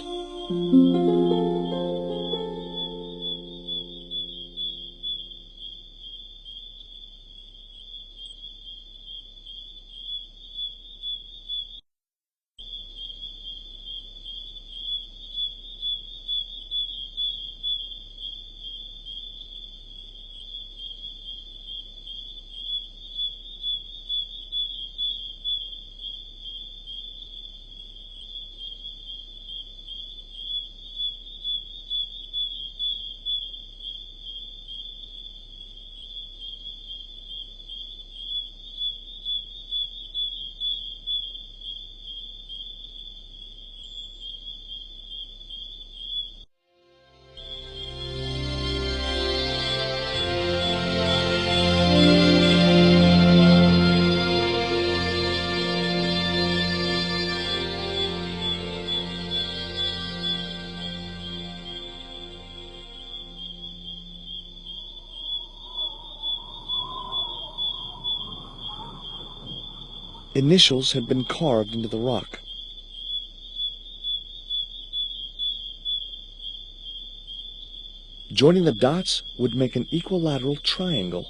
Initials had been carved into the rock. Joining the dots would make an equilateral triangle.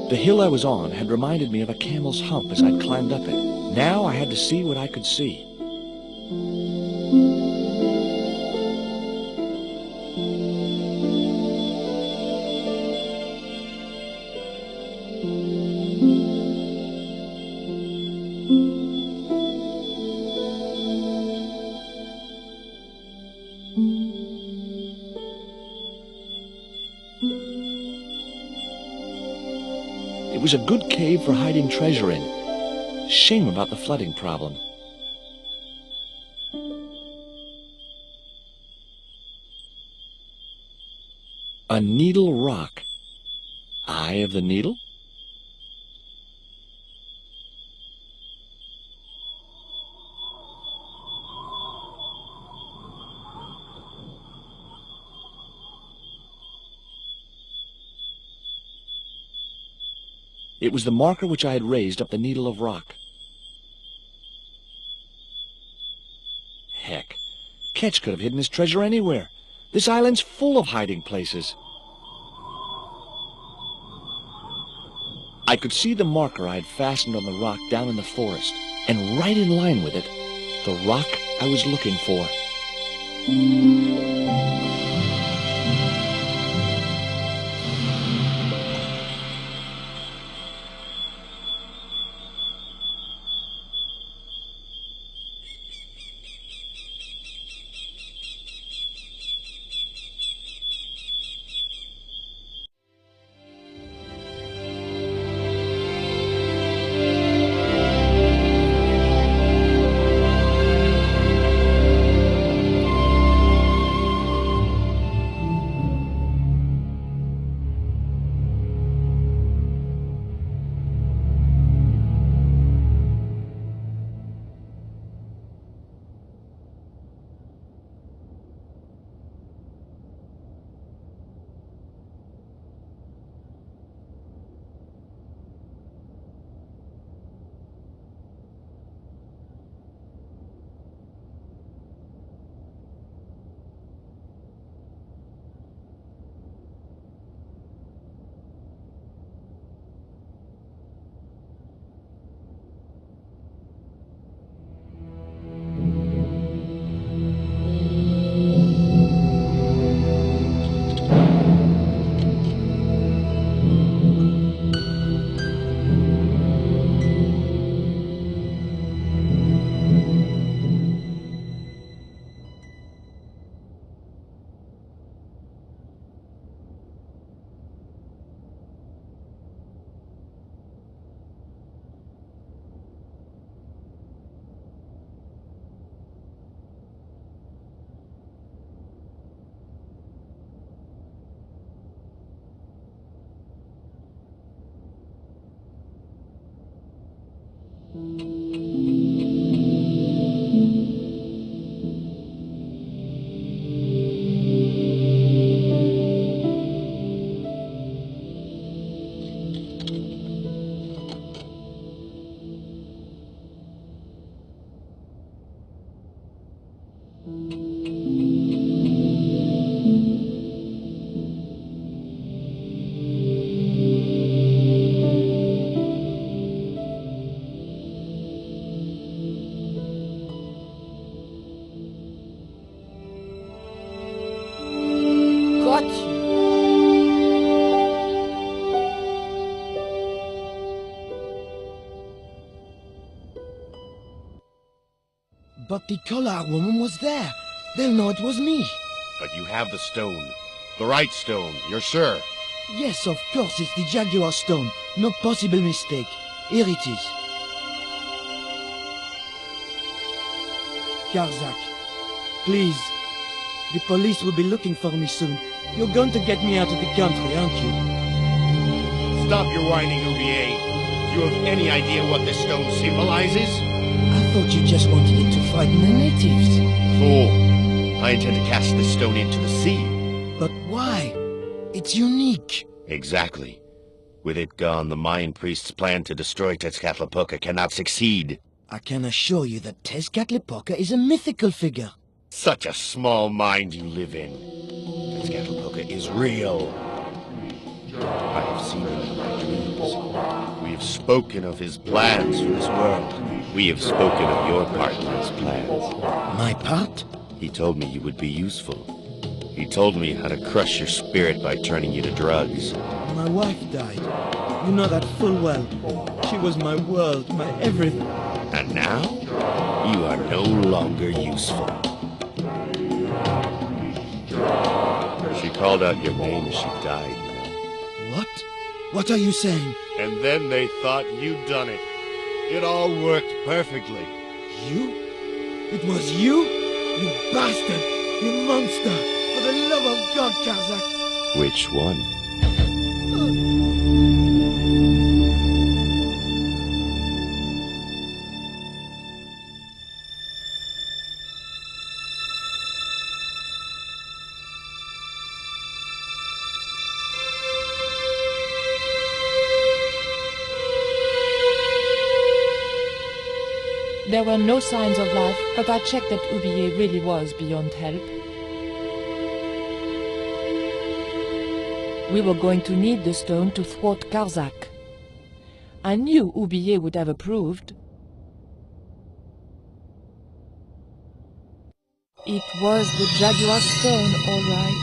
The hill I was on had reminded me of a camel's hump as I'd climbed up it. Now I had to see what I could see. It was a good cave for hiding treasure in. Shame about the flooding problem. A needle rock. Eye of the needle? It was the marker which I had raised up the needle of rock. Heck, Ketch could have hidden his treasure anywhere. This island's full of hiding places. I could see the marker I had fastened on the rock down in the forest, and right in line with it, the rock I was looking for. Got you. But the collar woman was there. They'll know it was me. But you have the stone. The right stone, you're sure? Yes, of course, it's the Jaguar stone. No possible mistake. Here it is. Karzak, please. The police will be looking for me soon. You're going to get me out of the country, aren't you? Stop your whining, Oublier. Do you have any idea what this stone symbolizes? I thought you just wanted it to frighten the natives. Fool. I intend to cast this stone into the sea. But why? It's unique. Exactly. With it gone, the Mayan priest's plan to destroy Tezcatlipoca cannot succeed. I can assure you that Tezcatlipoca is a mythical figure. Such a small mind you live in. Tezcatlipoca is real. I have seen him in my dreams. We have spoken of his plans for this world. We have spoken of your part in his plans. My part? He told me you would be useful. He told me how to crush your spirit by turning you to drugs. My wife died. You know that full well. She was my world, my everything. And now, you are no longer useful. She called out your name as she died, you know. What? What are you saying? And then they thought you'd done it. It all worked perfectly. You? It was you? You bastard! You monster! For the love of God, Karzak! Which one? There were no signs of life, but I checked that Oublier really was beyond help. We were going to need the stone to thwart Karzak. I knew Oublier would have approved. It was the Jaguar stone, all right.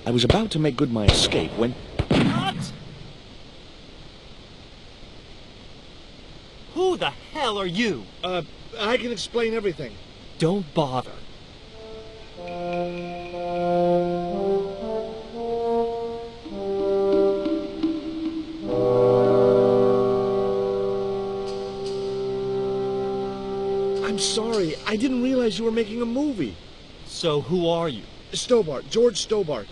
I was about to make good my escape when... What? Who the hell are you? I can explain everything. Don't bother. I'm sorry. I didn't realize you were making a movie. So who are you? Stobart. George Stobart.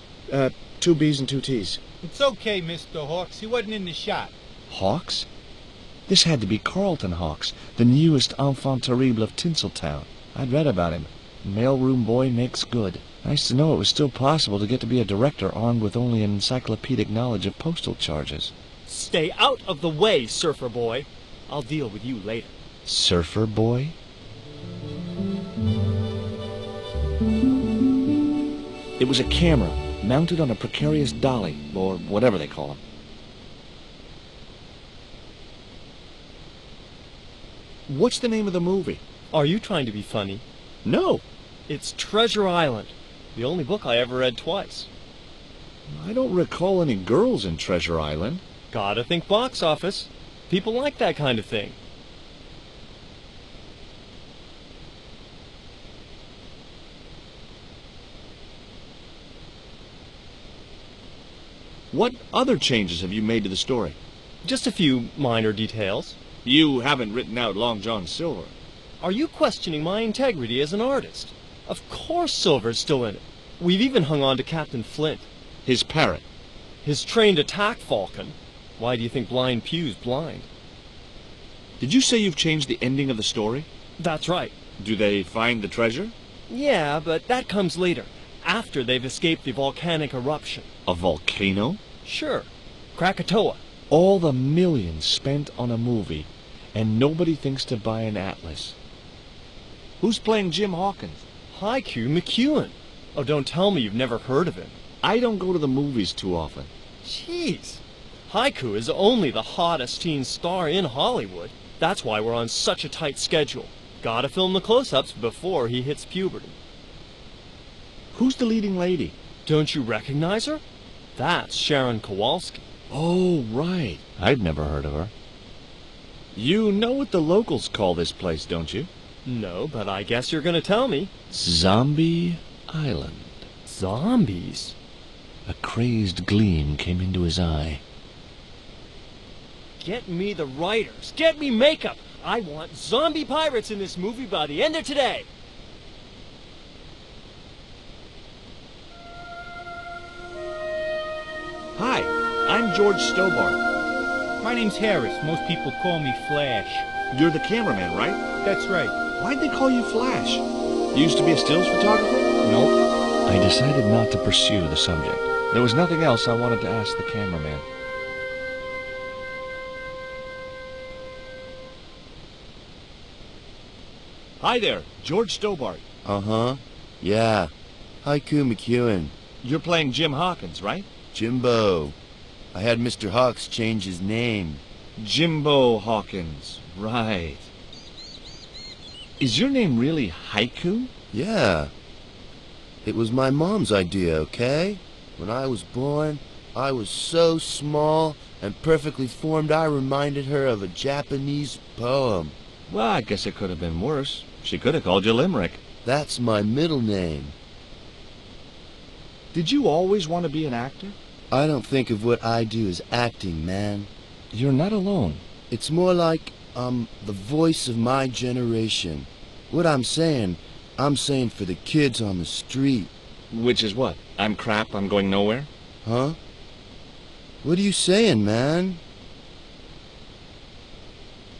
2 B's and 2 T's. It's okay, Mr. Hawks. He wasn't in the shot. Hawks? This had to be Carlton Hawks, the newest enfant terrible of Tinseltown. I'd read about him. Mailroom boy makes good. Nice to know it was still possible to get to be a director armed with only an encyclopedic knowledge of postal charges. Stay out of the way, surfer boy. I'll deal with you later. Surfer boy? It was a camera, mounted on a precarious dolly, or whatever they call them. What's the name of the movie? Are you trying to be funny? No. It's Treasure Island, the only book I ever read twice. I don't recall any girls in Treasure Island. Gotta think box office. People like that kind of thing. What other changes have you made to the story? Just a few minor details. You haven't written out Long John Silver. Are you questioning my integrity as an artist? Of course Silver's still in it. We've even hung on to Captain Flint. His parrot. His trained attack falcon. Why do you think Blind Pew's blind? Did you say you've changed the ending of the story? That's right. Do they find the treasure? Yeah, but that comes later, after they've escaped the volcanic eruption. A volcano? Sure. Krakatoa. All the millions spent on a movie, and nobody thinks to buy an atlas. Who's playing Jim Hawkins? Haiku McEwen. Oh, don't tell me you've never heard of him. I don't go to the movies too often. Jeez. Haiku is only the hottest teen star in Hollywood. That's why we're on such a tight schedule. Gotta film the close-ups before he hits puberty. Who's the leading lady? Don't you recognize her? That's Sharon Kowalski. Oh, right. I'd never heard of her. You know what the locals call this place, don't you? No, but I guess you're gonna tell me. Zombie Island. Zombies? A crazed gleam came into his eye. Get me the writers. Get me makeup. I want zombie pirates in this movie by the end of today. Hi, I'm George Stobart. My name's Harris. Most people call me Flash. You're the cameraman, right? That's right. Why'd they call you Flash? You used to be a stills photographer? Nope. I decided not to pursue the subject. There was nothing else I wanted to ask the cameraman. Hi there, George Stobart. Uh-huh. Yeah. Haiku McEwen. You're playing Jim Hawkins, right? Jimbo. I had Mr. Hawks change his name. Jimbo Hawkins, right. Is your name really Haiku? Yeah. It was my mom's idea, okay? When I was born, I was so small and perfectly formed I reminded her of a Japanese poem. Well, I guess it could have been worse. She could have called you Limerick. That's my middle name. Did you always want to be an actor? I don't think of what I do as acting, man. You're not alone. It's more like I'm the voice of my generation. What I'm saying for the kids on the street. Which is what? I'm crap, I'm going nowhere? Huh? What are you saying, man?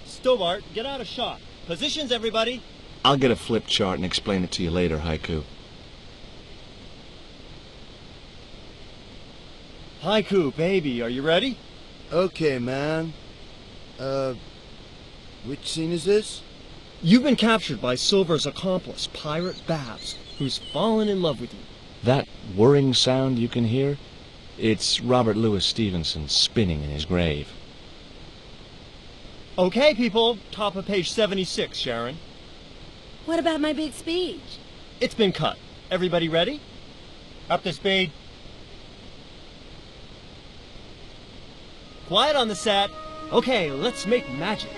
Stobart, get out of shot. Positions, everybody. I'll get a flip chart and explain it to you later, Haiku. Haiku, baby, are you ready? Okay, man. Which scene is this? You've been captured by Silver's accomplice, Pirate Babs, who's fallen in love with you. That whirring sound you can hear? It's Robert Louis Stevenson spinning in his grave. Okay, people, top of page 76, Sharon. What about my big speech? It's been cut. Everybody ready? Up to speed. Quiet on the set. Okay, let's make magic.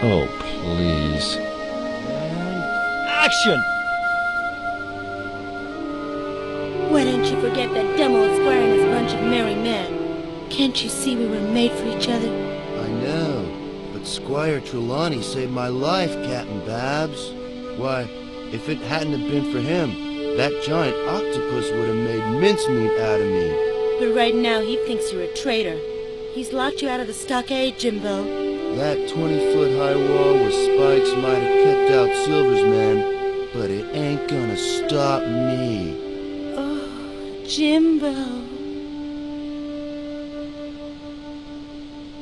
Oh, please. And action! Why don't you forget that dumb old squire and his bunch of merry men? Can't you see we were made for each other? I know, but Squire Trelawney saved my life, Captain Babs. Why, if it hadn't have been for him, that giant octopus would have made mincemeat out of me. But right now he thinks you're a traitor. He's locked you out of the stockade, Jimbo. That 20-foot-high wall with spikes might have kept out Silver's men, but it ain't gonna stop me. Oh, Jimbo.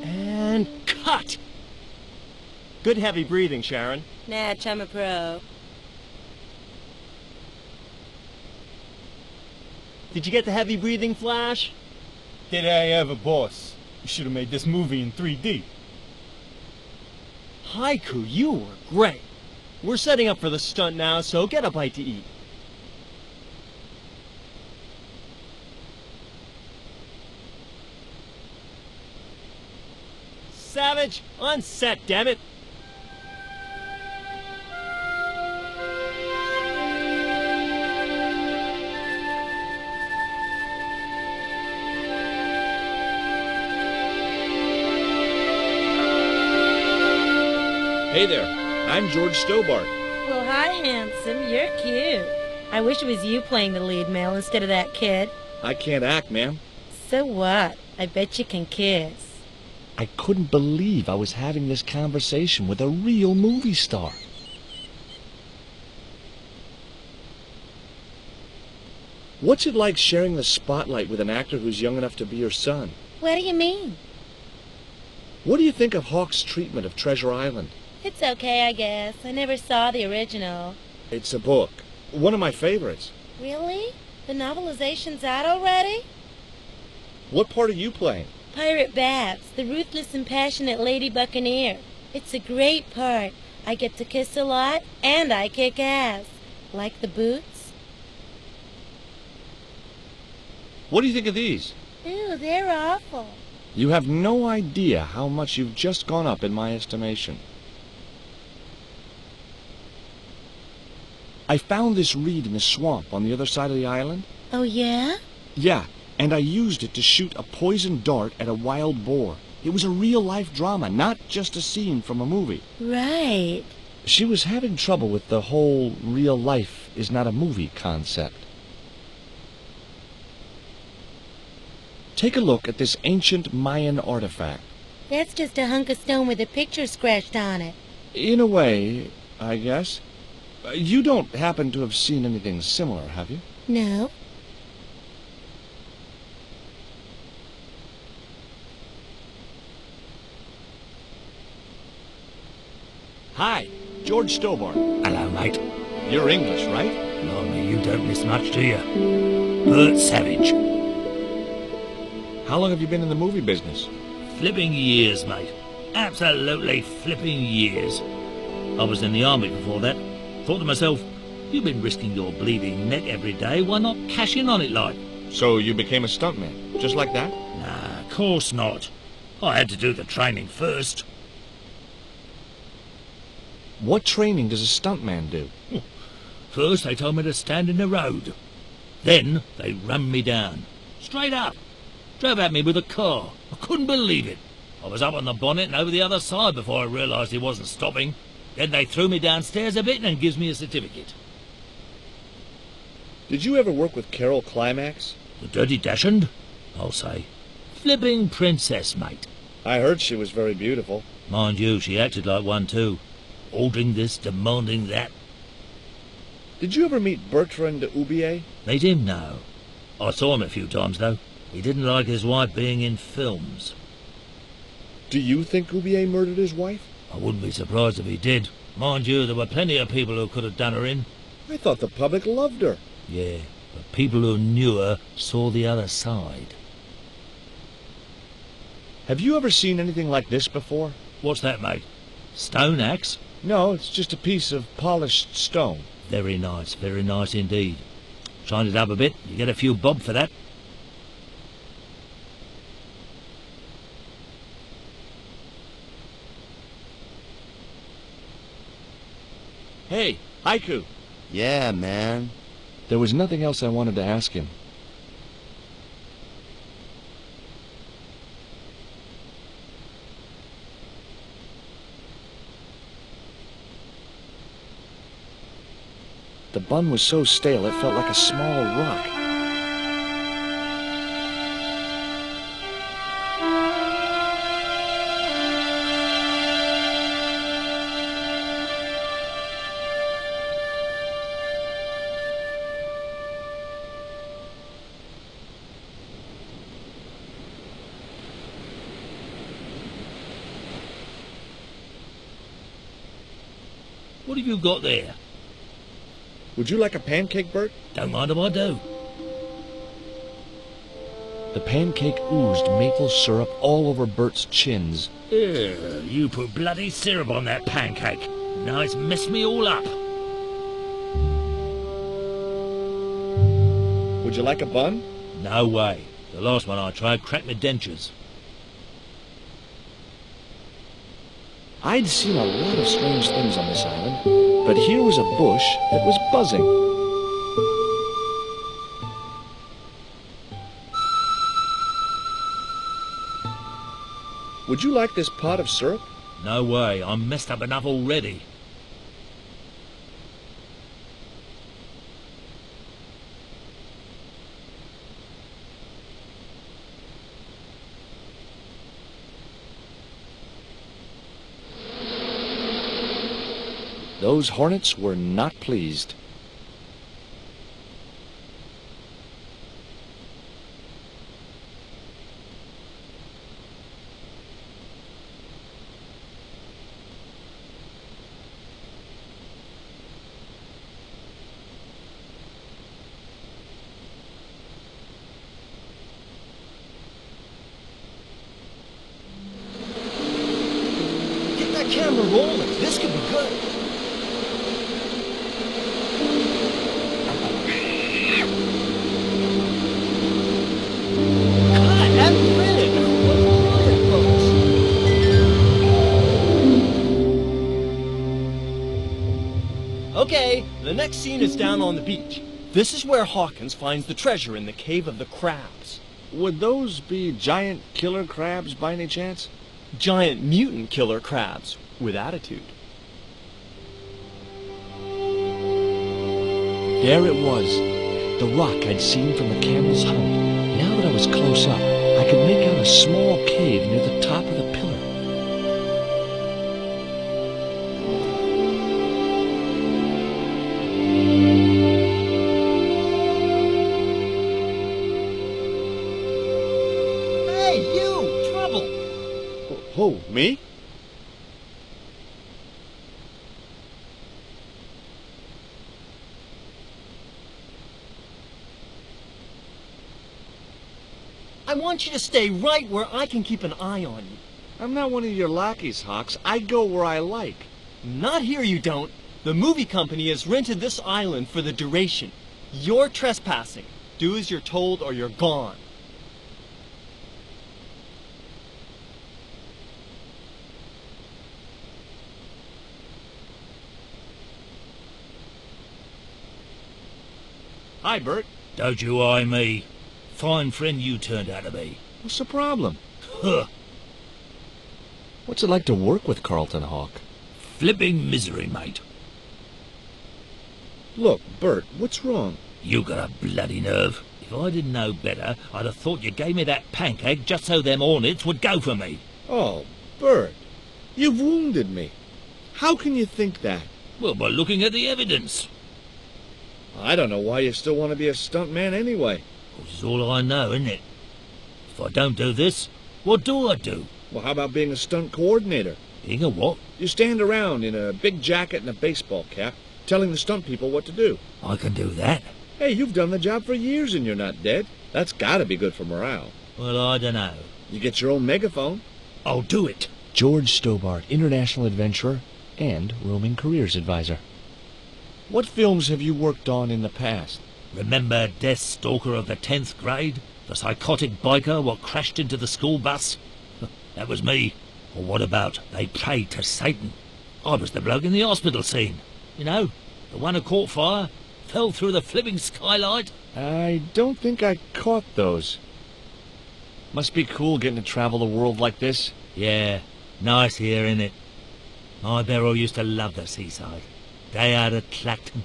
And cut! Good heavy breathing, Sharon. Natch, I'm a pro. Did you get the heavy breathing, Flash? Did I ever, boss? You should have made this movie in 3D. Haiku, you were great. We're setting up for the stunt now, so get a bite to eat. Savage, on set, damn it. Hey there, I'm George Stobart. Well, hi, handsome. You're cute. I wish it was you playing the lead male instead of that kid. I can't act, ma'am. So what? I bet you can kiss. I couldn't believe I was having this conversation with a real movie star. What's it like sharing the spotlight with an actor who's young enough to be your son? What do you mean? What do you think of Hawk's treatment of Treasure Island? It's okay, I guess. I never saw the original. It's a book. One of my favorites. Really? The novelization's out already? What part are you playing? Pirate Babs, the ruthless and passionate lady buccaneer. It's a great part. I get to kiss a lot, and I kick ass. Like the boots? What do you think of these? Ew, they're awful. You have no idea how much you've just gone up in my estimation. I found this reed in the swamp on the other side of the island. Oh, yeah? Yeah, and I used it to shoot a poisoned dart at a wild boar. It was a real-life drama, not just a scene from a movie. Right. She was having trouble with the whole real life is not a movie concept. Take a look at this ancient Mayan artifact. That's just a hunk of stone with a picture scratched on it. In a way, I guess. You don't happen to have seen anything similar, have you? No. Hi, George Stobart. Hello, mate. You're English, right? Blimey, you don't miss much, do you? Bert Savage. How long have you been in the movie business? Flipping years, mate. Absolutely flipping years. I was in the army before that. Thought to myself, you've been risking your bleeding neck every day, why not cash in on it like? So you became a stuntman, just like that? Nah, of course not. I had to do the training first. What training does a stuntman do? First they told me to stand in the road. Then they run me down. Straight up. Drove at me with a car. I couldn't believe it. I was up on the bonnet and over the other side before I realised he wasn't stopping. Then they threw me downstairs a bit and gives me a certificate. Did you ever work with Carol Climax? The Dirty Dachshund? I'll say. Flipping princess, mate. I heard she was very beautiful. Mind you, she acted like one too. Ordering this, demanding that. Did you ever meet Bertrand Oubier? Meet him? No. I saw him a few times, though. He didn't like his wife being in films. Do you think Oubier murdered his wife? I wouldn't be surprised if he did. Mind you, there were plenty of people who could have done her in. I thought the public loved her. Yeah, but people who knew her saw the other side. Have you ever seen anything like this before? What's that, mate? Stone axe? No, it's just a piece of polished stone. Very nice indeed. Shine it up a bit, you get a few bob for that. Hey, Haiku. Yeah, man. There was nothing else I wanted to ask him. The bun was so stale it felt like a small rock. What have you got there? Would you like a pancake, Bert? Don't mind if I do. The pancake oozed maple syrup all over Bert's chins. Ew, you put bloody syrup on that pancake. Now it's messed me all up. Would you like a bun? No way. The last one I tried cracked my dentures. I'd seen a lot of strange things on this island, but here was a bush that was buzzing. Would you like this pot of syrup? No way, I'm messed up enough already. Those hornets were not pleased. Get that camera rolling. This could be good. Okay, the next scene is down on the beach. This is where Hawkins finds the treasure in the Cave of the Crabs. Would those be giant killer crabs by any chance? Giant mutant killer crabs with attitude. There it was, the rock I'd seen from the camel's hunt. Now that I was close up, I could make out a small cave near the top of the pillar. Hey, you! Trouble! Who, me? I want you to stay right where I can keep an eye on you. I'm not one of your lackeys, Hawks. I go where I like. Not here, you don't. The movie company has rented this island for the duration. You're trespassing. Do as you're told or you're gone. Hi, Bert. Don't you eye me. Fine friend you turned out to be. What's the problem? Huh. What's it like to work with Carlton Hawk? Flipping misery, mate. Look, Bert, what's wrong? You got a bloody nerve. If I didn't know better, I'd have thought you gave me that pancake just so them hornets would go for me. Oh, Bert, you've wounded me. How can you think that? Well, by looking at the evidence. I don't know why you still want to be a stuntman anyway. This is all I know, isn't it? If I don't do this, what do I do? Well, how about being a stunt coordinator? Being a what? You stand around in a big jacket and a baseball cap, telling the stunt people what to do. I can do that. Hey, you've done the job for years and you're not dead. That's gotta be good for morale. Well, I don't know. You get your own megaphone. I'll do it. George Stobart, international adventurer and roaming careers advisor. What films have you worked on in the past? Remember Death Stalker of the 10th grade? The psychotic biker what crashed into the school bus? That was me. Or what about They Prayed to Satan? I was the bloke in the hospital scene. You know, the one who caught fire, fell through the flipping skylight. I don't think I caught those. Must be cool getting to travel the world like this. Yeah, nice here, innit? My Beryl used to love the seaside. Day out at Clacton.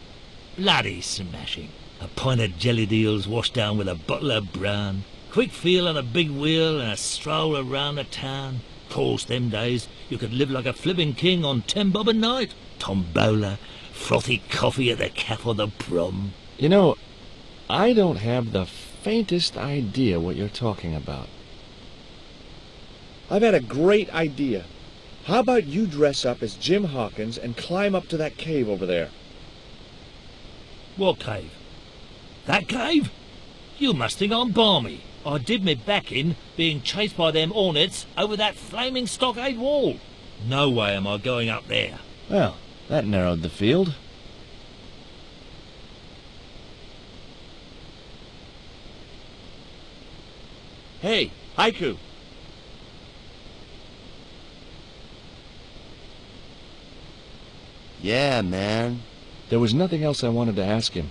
Bloody smashing. A pint of jellied eels washed down with a bottle of brown. Quick feel on a big wheel and a stroll around the town. Course, them days, you could live like a flipping king on 10 bob a night. Tombola, frothy coffee at the cap or the prom. You know, I don't have the faintest idea what you're talking about. I've had a great idea. How about you dress up as Jim Hawkins and climb up to that cave over there? What cave? That cave? You must think I'm balmy. I did me back in being chased by them hornets over that flaming stockade wall. No way am I going up there. Well, that narrowed the field. Hey, Haiku. Yeah, man. There was nothing else I wanted to ask him.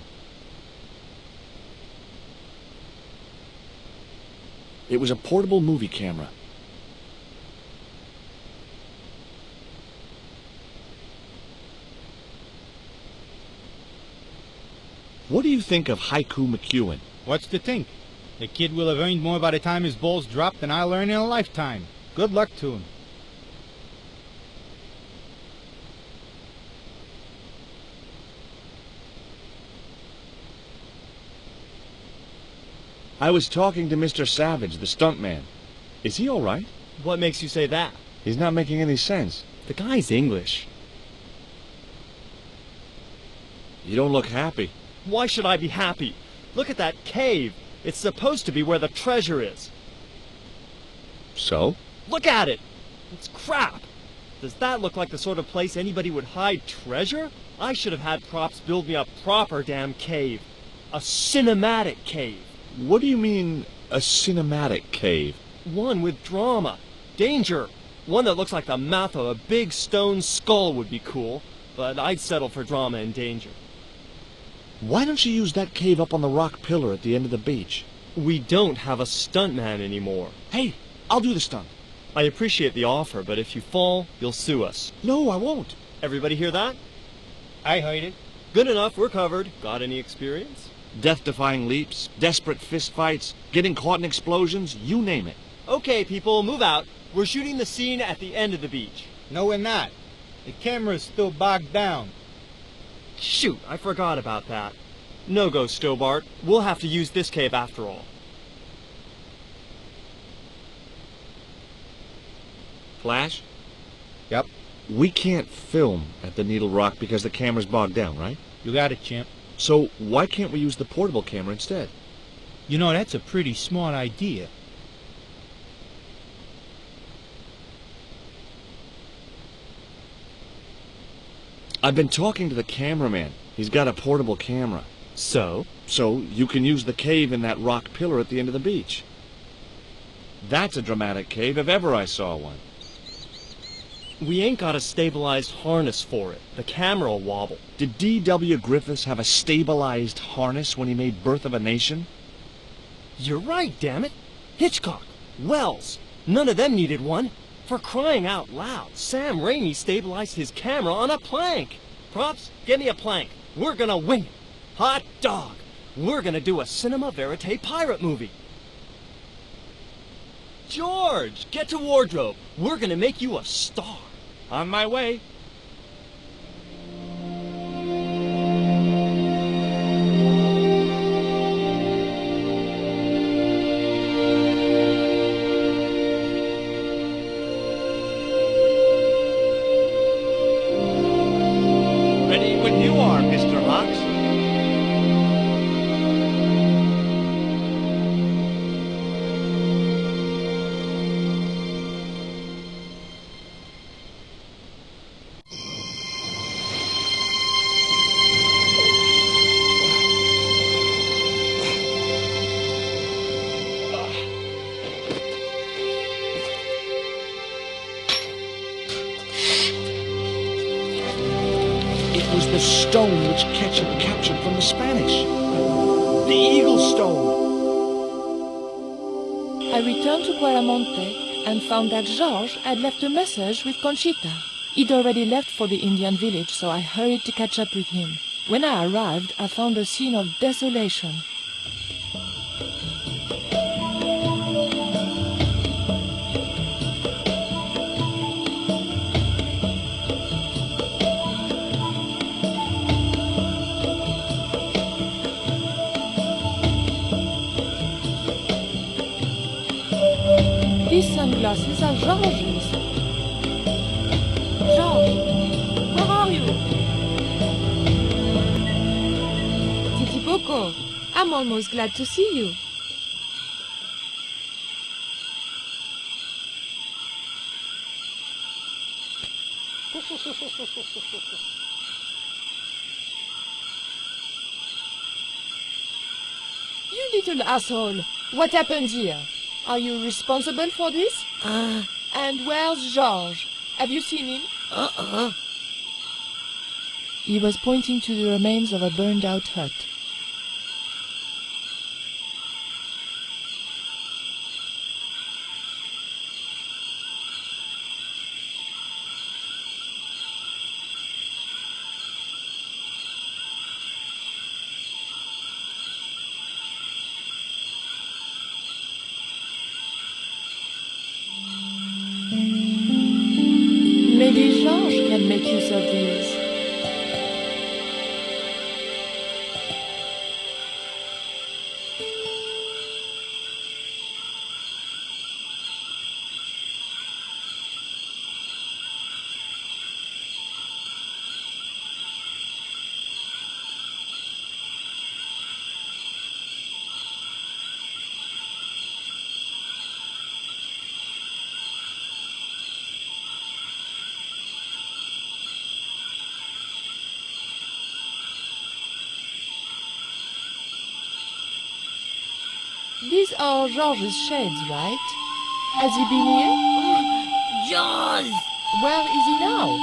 It was a portable movie camera. What do you think of Haiku McEwen? What's to think? The kid will have earned more by the time his balls drop than I'll earn in a lifetime. Good luck to him. I was talking to Mr. Savage, the stuntman. Is he all right? What makes you say that? He's not making any sense. The guy's English. You don't look happy. Why should I be happy? Look at that cave. It's supposed to be where the treasure is. So? Look at it! It's crap! Does that look like the sort of place anybody would hide treasure? I should have had props build me a proper damn cave. A cinematic cave. What do you mean, a cinematic cave? One with drama. Danger. One that looks like the mouth of a big stone skull would be cool, but I'd settle for drama and danger. Why don't you use that cave up on the rock pillar at the end of the beach? We don't have a stuntman anymore. Hey, I'll do the stunt. I appreciate the offer, but if you fall, you'll sue us. No, I won't. Everybody hear that? I heard it. Good enough, we're covered. Got any experience? Death-defying leaps, desperate fistfights, getting caught in explosions, you name it. Okay, people, move out. We're shooting the scene at the end of the beach. No, we're not. The camera's still bogged down. Shoot, I forgot about that. No go, Stobart. We'll have to use this cave after all. Flash? Yep. We can't film at the Needle Rock because the camera's bogged down, right? You got it, champ. So why can't we use the portable camera instead? You know, that's a pretty smart idea. I've been talking to the cameraman. He's got a portable camera. So? So you can use the cave in that rock pillar at the end of the beach. That's a dramatic cave if ever I saw one. We ain't got a stabilized harness for it. The camera'll wobble. Did D.W. Griffiths have a stabilized harness when he made Birth of a Nation? You're right, damn it. Hitchcock, Wells, none of them needed one. For crying out loud, Sam Raimi stabilized his camera on a plank. Props, get me a plank. We're gonna wing it. Hot dog. We're gonna do a cinema verite pirate movie. George, get to wardrobe. We're gonna make you a star. On my way. Ready when you are, Mr. Hawks. It was the stone which Ketchup captured from the Spanish. The Eagle Stone. I returned to Quaramonte and found that Georges had left a message with Conchita. He'd already left for the Indian village, so I hurried to catch up with him. When I arrived, I found a scene of desolation. These sunglasses are Georges. Georges, where are you? Titi Poco, I'm almost glad to see you. You little asshole, what happened here? Are you responsible for this? And where's Georges? Have you seen him? He was pointing to the remains of a burned-out hut. Georges can make use of these. These are Georges' shades, right? Has he been here? Jaws! Where is he now?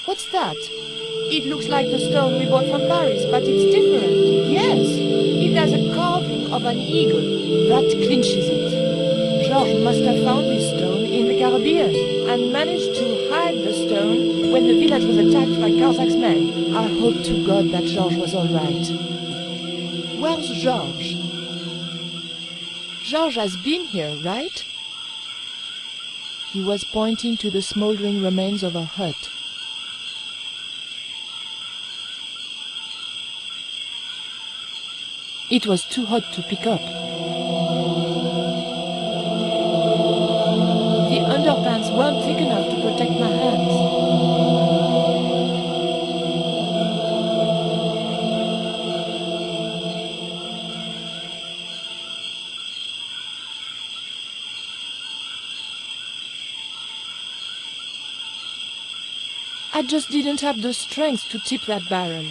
What's that? It looks like the stone we bought from Paris, but it's different. Yes, it has a carving of an eagle. That clinches it. Georges must have found this stone in the Caribbean and managed to hide the stone when the village was attacked by Carsac's men. I hope to God that Georges was all right. Where's Georges? Georges has been here, right? He was pointing to the smoldering remains of a hut. It was too hot to pick up. The underpants weren't thick enough to protect my hands. I just didn't have the strength to tip that barrel.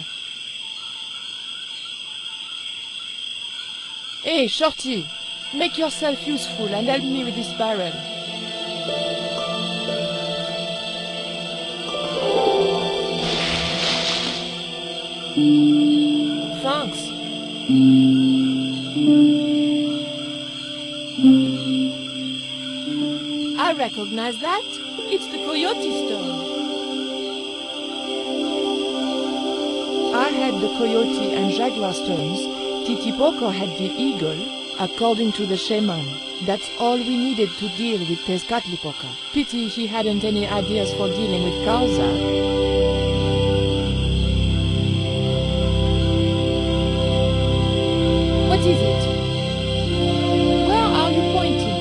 Hey, Shorty, make yourself useful and help me with this barrel. Thanks. I recognize that. It's the coyote stone. I had the coyote and jaguar stones. Titipoco had the eagle, according to the shaman. That's all we needed to deal with Tezcatlipoca. Pity he hadn't any ideas for dealing with Causa. What is it? Where are you pointing?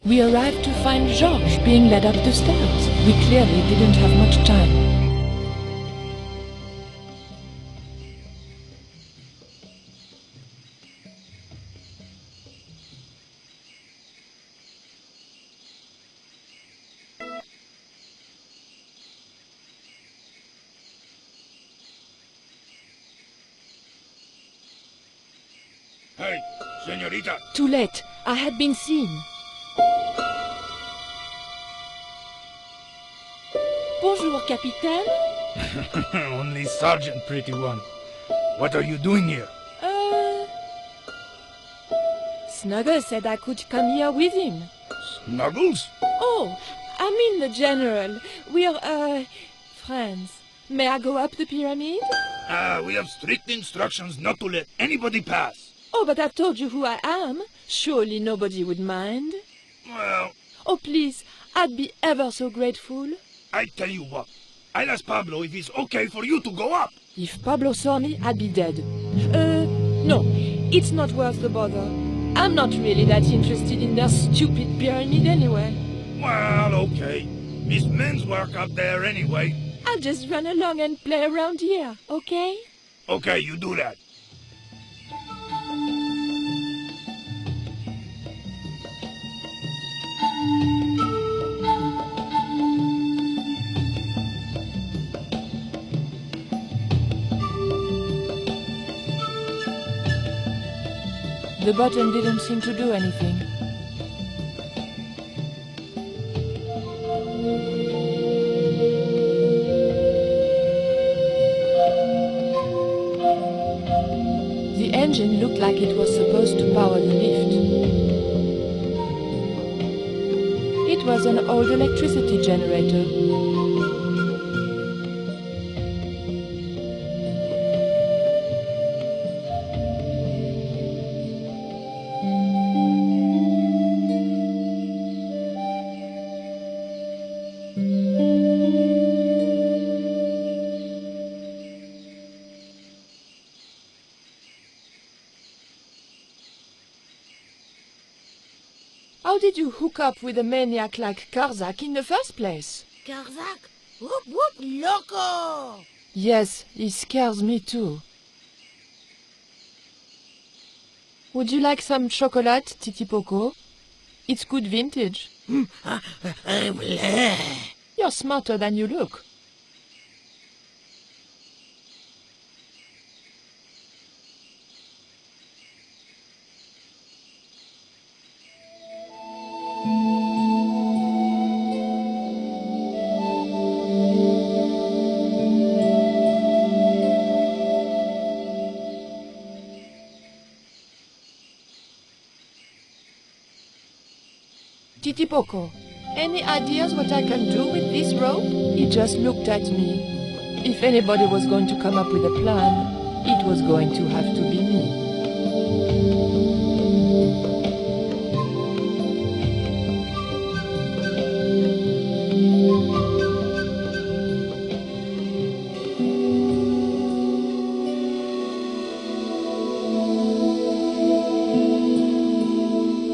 We arrived to find Georges being led up the stairs. We clearly didn't have much time. Hey, señorita! Too late. I had been seen. Bonjour, Capitaine. Only Sergeant, pretty one. What are you doing here? Snuggles said I could come here with him. Snuggles? Oh, I mean the General. We're, friends. May I go up the pyramid? We have strict instructions not to let anybody pass. Oh, but I've told you who I am. Surely nobody would mind. Well... Oh, please, I'd be ever so grateful. I tell you what, I'll ask Pablo if it's okay for you to go up. If Pablo saw me, I'd be dead. No, it's not worth the bother. I'm not really that interested in their stupid pyramid anyway. Well, okay. It's men's work up there anyway. I'll just run along and play around here, okay? Okay, you do that. The button didn't seem to do anything. The engine looked like it was supposed to power the lift. It was an old electricity generator. How did you hook up with a maniac like Karzak in the first place? Karzak? Whoop whoop loco! Yes, he scares me too. Would you like some chocolate, Titi Poco? It's good vintage. You're smarter than you look. Titi Poco, any ideas what I can do with this rope? He just looked at me. If anybody was going to come up with a plan, it was going to have to be me.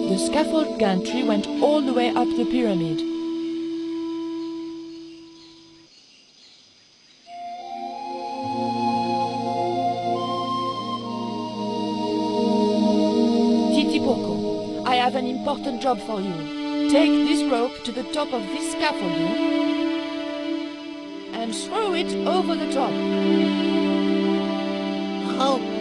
The scaffold gantry went all the way up the pyramid. Titi Poco, I have an important job for you. Take this rope to the top of this scaffolding and throw it over the top. Oh.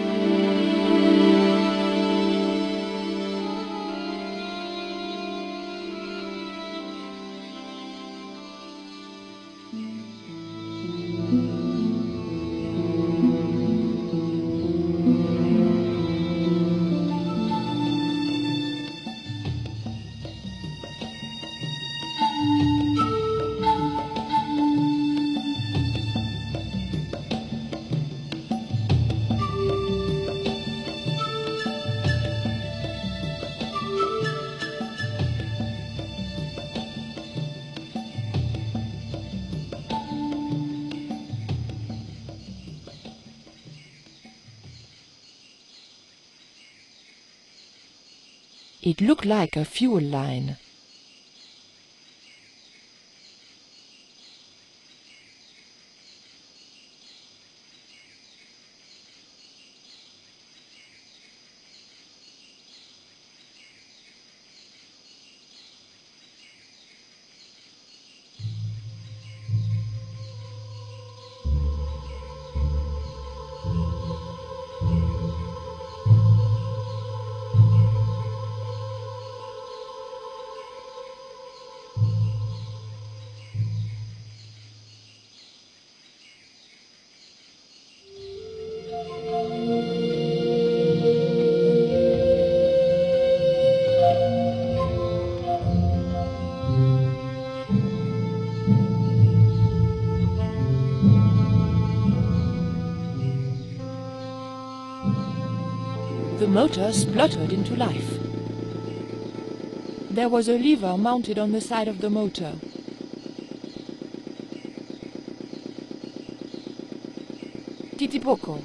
It looked like a fuel line. The motor spluttered into life. There was a lever mounted on the side of the motor. Titi Poco,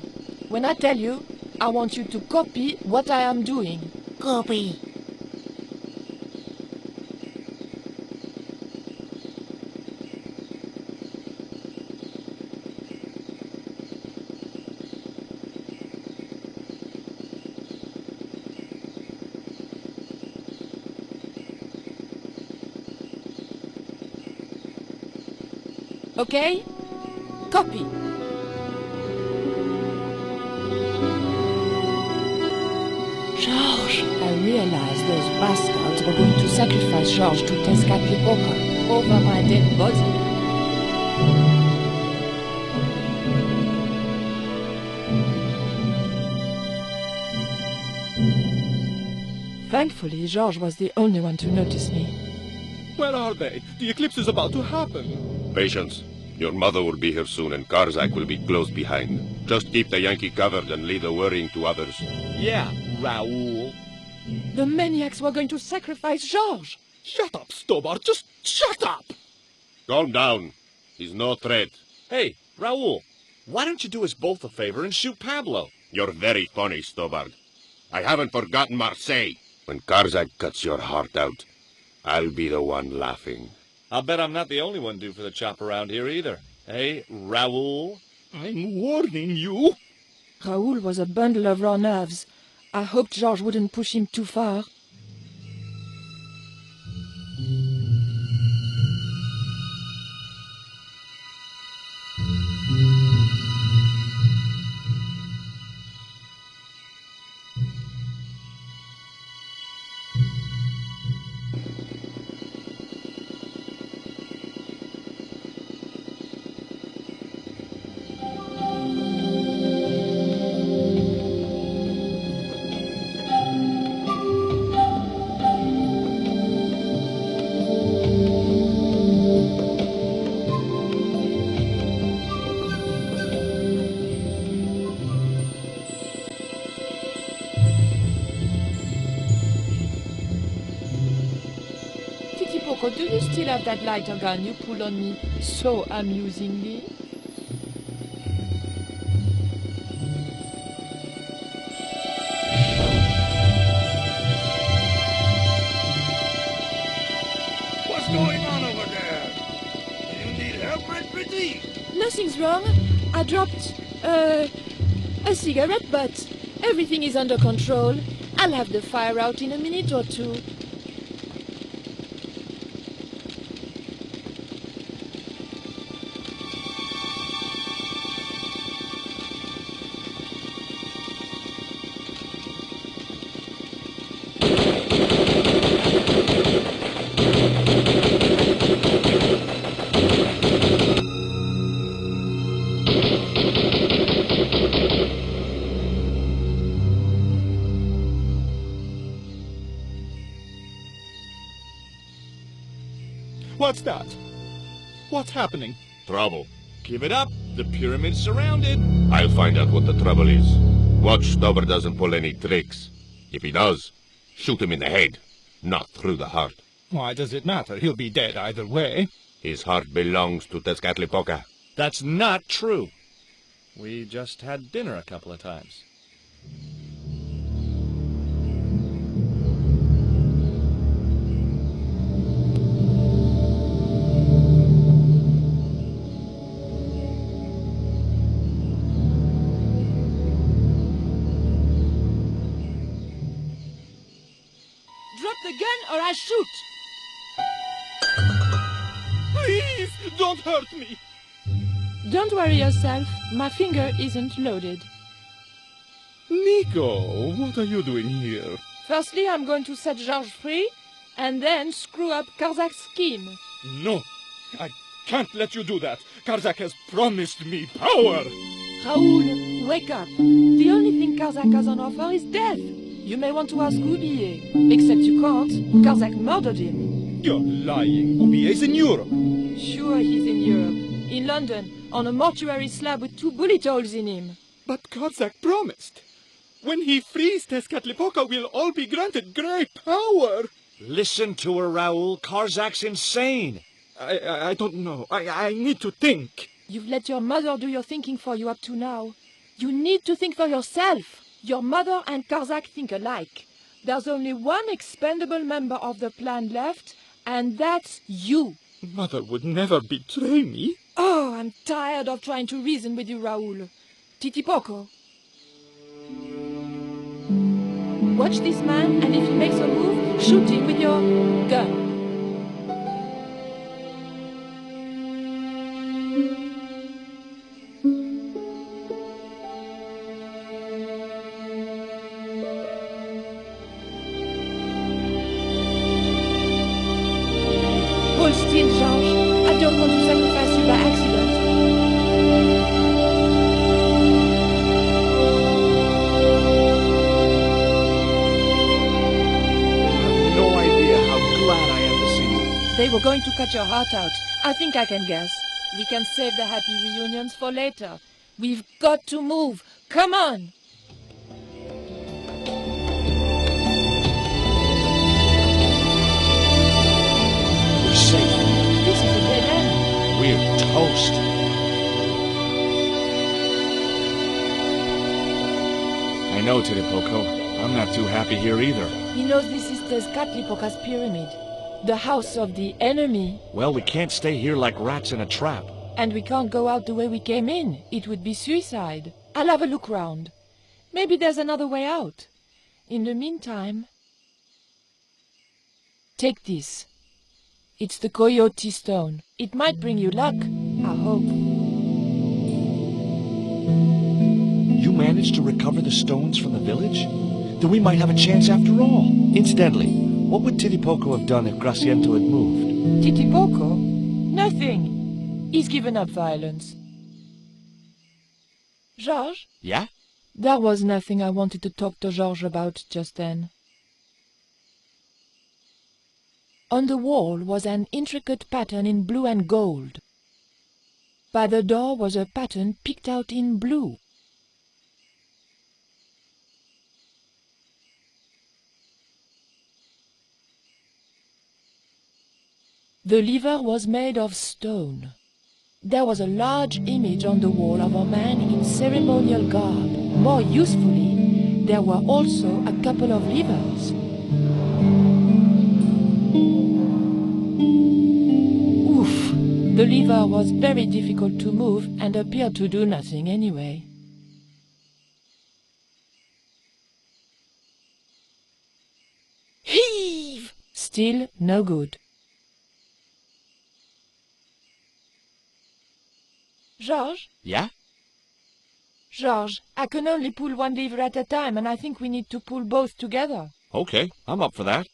when I tell you, I want you to copy what I am doing. Copy. Okay? Copy. George, I realized those bastards were going to sacrifice George to Tezcatlipoca over my dead body. Thankfully, Georges was the only one to notice me. Where are they? The eclipse is about to happen. Patience. Your mother will be here soon, and Karzak will be close behind. Just keep the Yankee covered and leave the worrying to others. Yeah, Raoul. The maniacs were going to sacrifice Georges. Shut up, Stobart. Just shut up! Calm down. He's no threat. Hey, Raoul, why don't you do us both a favor and shoot Pablo? You're very funny, Stobart. I haven't forgotten Marseille. When Karzak cuts your heart out, I'll be the one laughing. I'll bet I'm not the only one due for the chop around here either. Hey, Raoul? I'm warning you. Raoul was a bundle of raw nerves. I hoped Georges wouldn't push him too far. Do you still have that lighter gun you pulled on me so amusingly? What's going on over there? Do you need help, Red Pretty? Nothing's wrong. I dropped, a cigarette, but everything is under control. I'll have the fire out in a minute or two. What's that? What's happening? Trouble. Give it up. The pyramid's surrounded. I'll find out what the trouble is. Watch Stobart doesn't pull any tricks. If he does, shoot him in the head, not through the heart. Why does it matter? He'll be dead either way. His heart belongs to Tezcatlipoca. That's not true. We just had dinner a couple of times. Drop the gun or I shoot! Please, don't hurt me! Don't worry yourself. My finger isn't loaded. Nico, what are you doing here? Firstly, I'm going to set Georges free, and then screw up Karzak's scheme. No, I can't let you do that. Karzak has promised me power. Raoul, wake up. The only thing Karzak has on offer is death. You may want to ask Oublier, except you can't. Karzak murdered him. You're lying. Oubier's in Europe. Sure, he's in Europe. In London, on a mortuary slab with 2 bullet holes in him. But Karzak promised. When he frees Tezcatlipoca, we'll all be granted great power. Listen to her, Raoul. Karzak's insane. I don't know. I need to think. You've let your mother do your thinking for you up to now. You need to think for yourself. Your mother and Karzak think alike. There's only one expendable member of the plan left, and that's you. Mother would never betray me. Oh, I'm tired of trying to reason with you, Raoul. Titipoco. Watch this man, and if he makes a move, shoot him with your gun. Hold still, Georges. I don't want to sacrifice you by accident. They were going to cut your heart out. I think I can guess. We can save the happy reunions for later. We've got to move. Come on! We're safe. This is a dead end. We're toast. I know, Titipoco. I'm not too happy here either. He knows this is Tezcatlipoca's pyramid. The house of the enemy. Well, we can't stay here like rats in a trap. And we can't go out the way we came in. It would be suicide. I'll have a look round. Maybe there's another way out. In the meantime... Take this. It's the Coyote Stone. It might bring you luck, I hope. You managed to recover the stones from the village? Then we might have a chance after all. Incidentally, what would Titipoco have done if Graciento had moved? Titipoco? Nothing. He's given up violence. Georges? Yeah? There was nothing I wanted to talk to Georges about just then. On the wall was an intricate pattern in blue and gold. By the door was a pattern picked out in blue. The lever was made of stone. There was a large image on the wall of a man in ceremonial garb. More usefully, there were also a couple of levers. Oof! The lever was very difficult to move and appeared to do nothing anyway. Heave! Still no good. Georges? Yeah? Georges, I can only pull one lever at a time, and I think we need to pull both together. Okay, I'm up for that.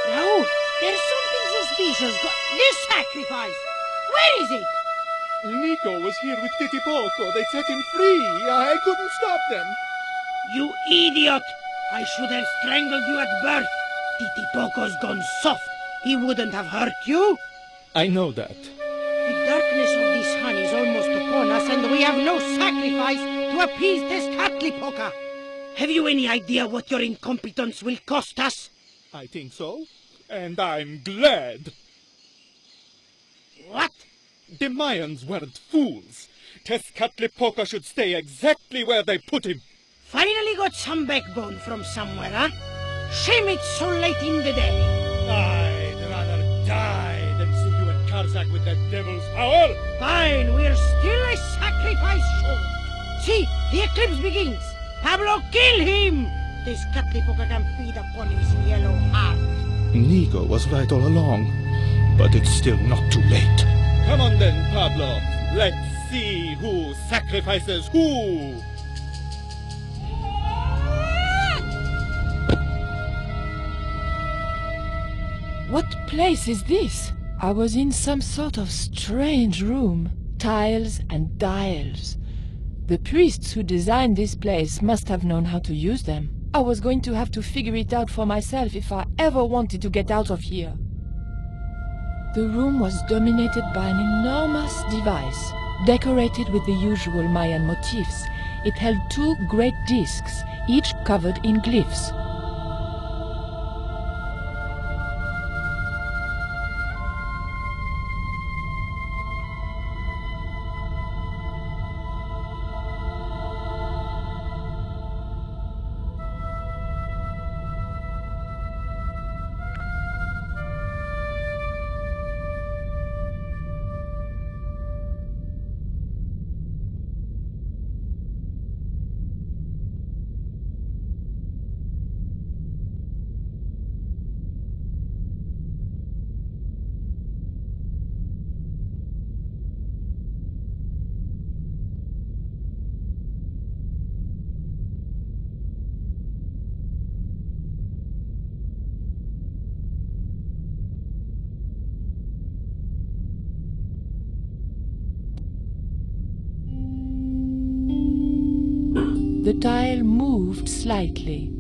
No, there's something suspicious. This sacrifice! Where is it? Nico was here with Titipoco. They set him free. I couldn't stop them. You idiot! I should have strangled you at birth. Titipoco's gone soft. He wouldn't have hurt you. I know that. The darkness of this sun is almost upon us, and we have no sacrifice to appease Tezcatlipoca. Have you any idea what your incompetence will cost us? I think so. And I'm glad. What? The Mayans weren't fools. Tezcatlipoca should stay exactly where they put him. Finally got some backbone from somewhere, huh? Shame it's so late in the day. I'd rather die than see you and Karzak with that devil's power. Fine, we're still a sacrifice short. See, the eclipse begins. Pablo, kill him! Tezcatlipoca can feed upon his yellow heart. Nico was right all along, but it's still not too late. Come on then, Pablo. Let's see who sacrifices who. What place is this? I was in some sort of strange room. Tiles and dials. The priests who designed this place must have known how to use them. I was going to have to figure it out for myself if I ever wanted to get out of here. The room was dominated by an enormous device, decorated with the usual Mayan motifs. It held two great discs, each covered in glyphs. The tile moved slightly.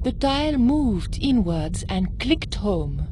The tile moved inwards and clicked home.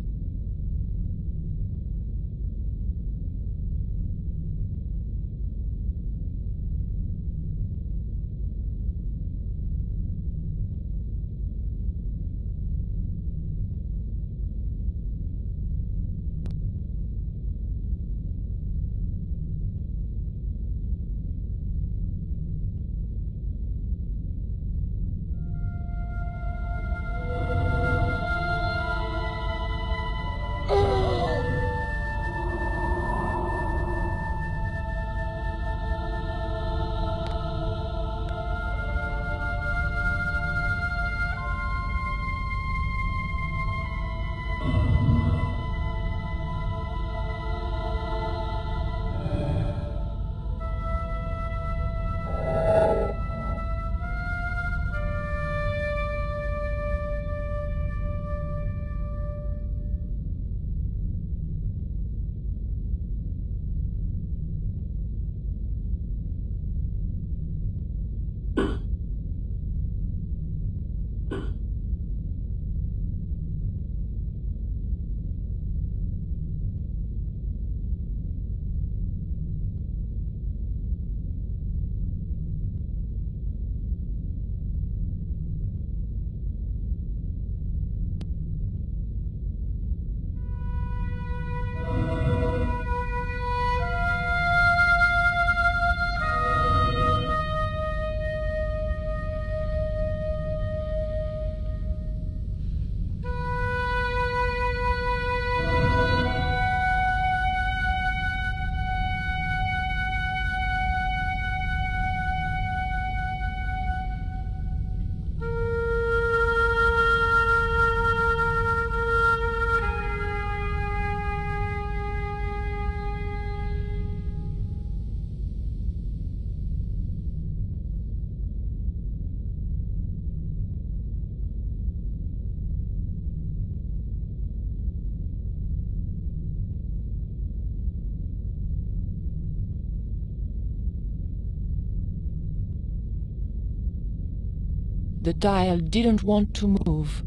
The tile didn't want to move.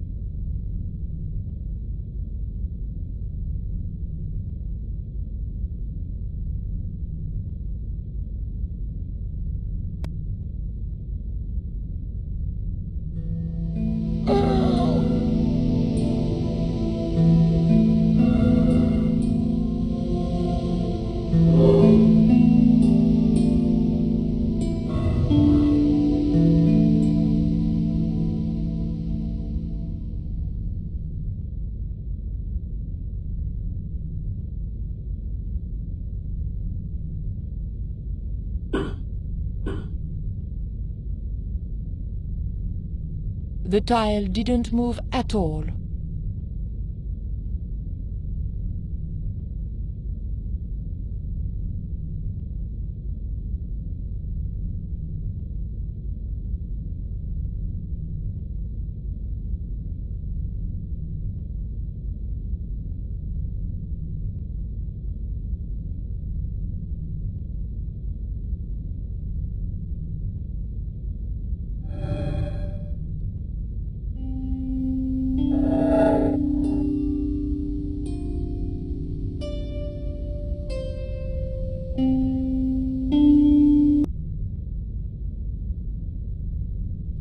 The tile didn't move at all.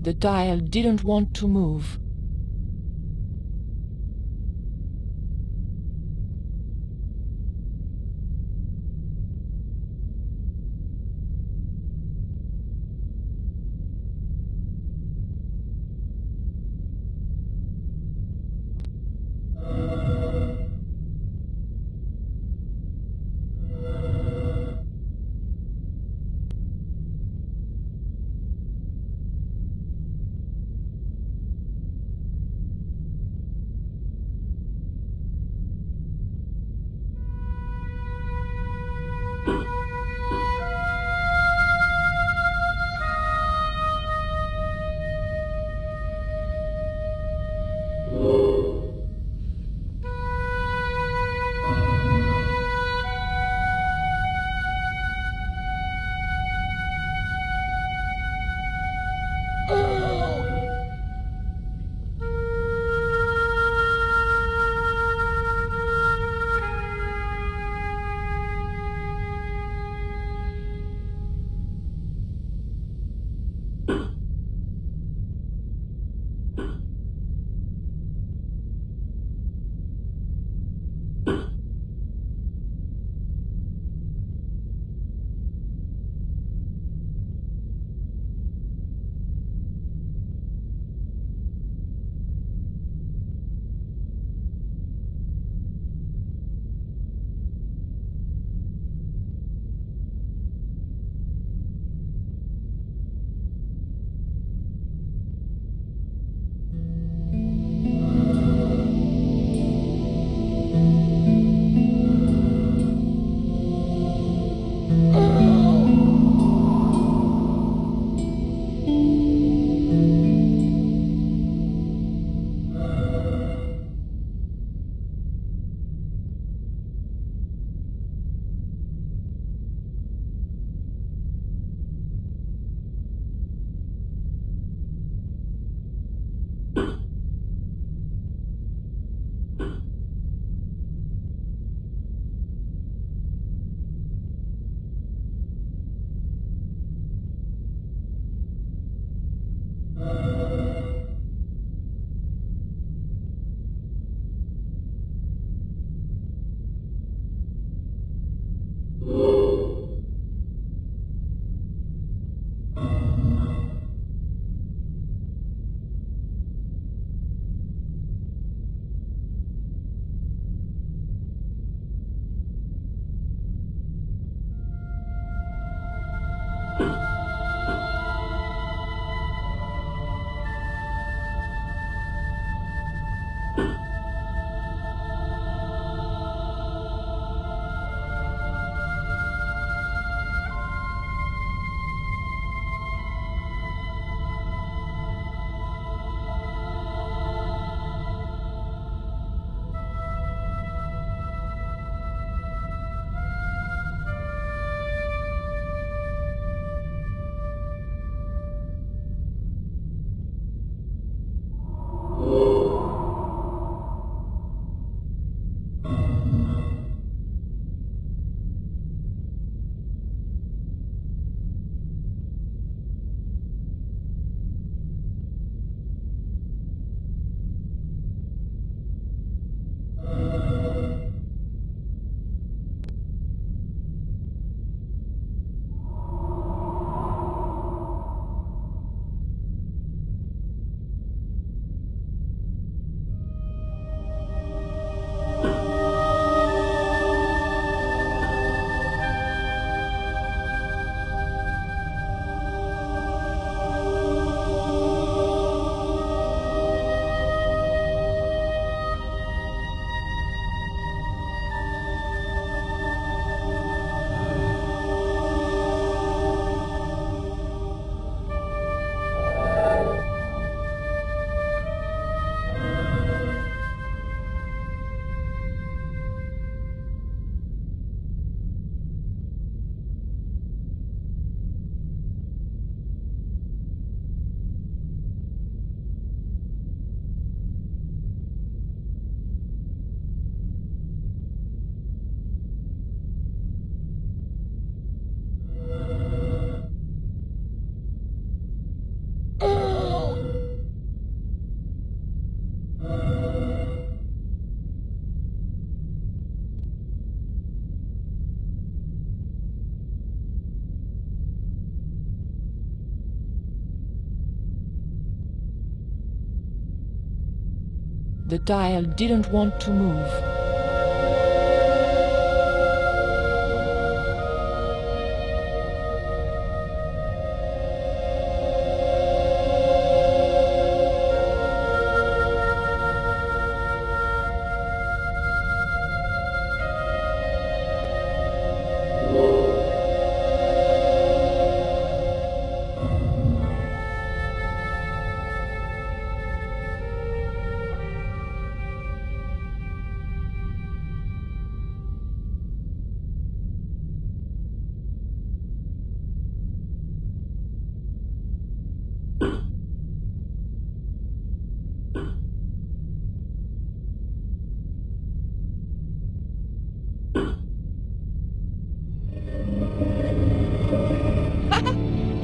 The tile didn't want to move. The dial didn't want to move.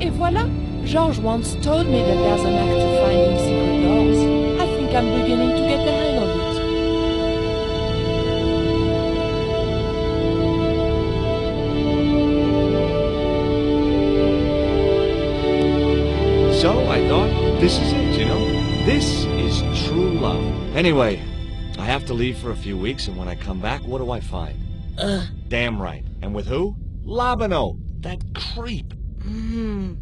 Et voilà! George once told me that there's an act to finding secret doors. I think I'm beginning to get the hang of it. So I thought, this is it, you know? This is true love. Anyway, I have to leave for a few weeks, and when I come back, what do I find? Damn right. And with who? Labano, that creep.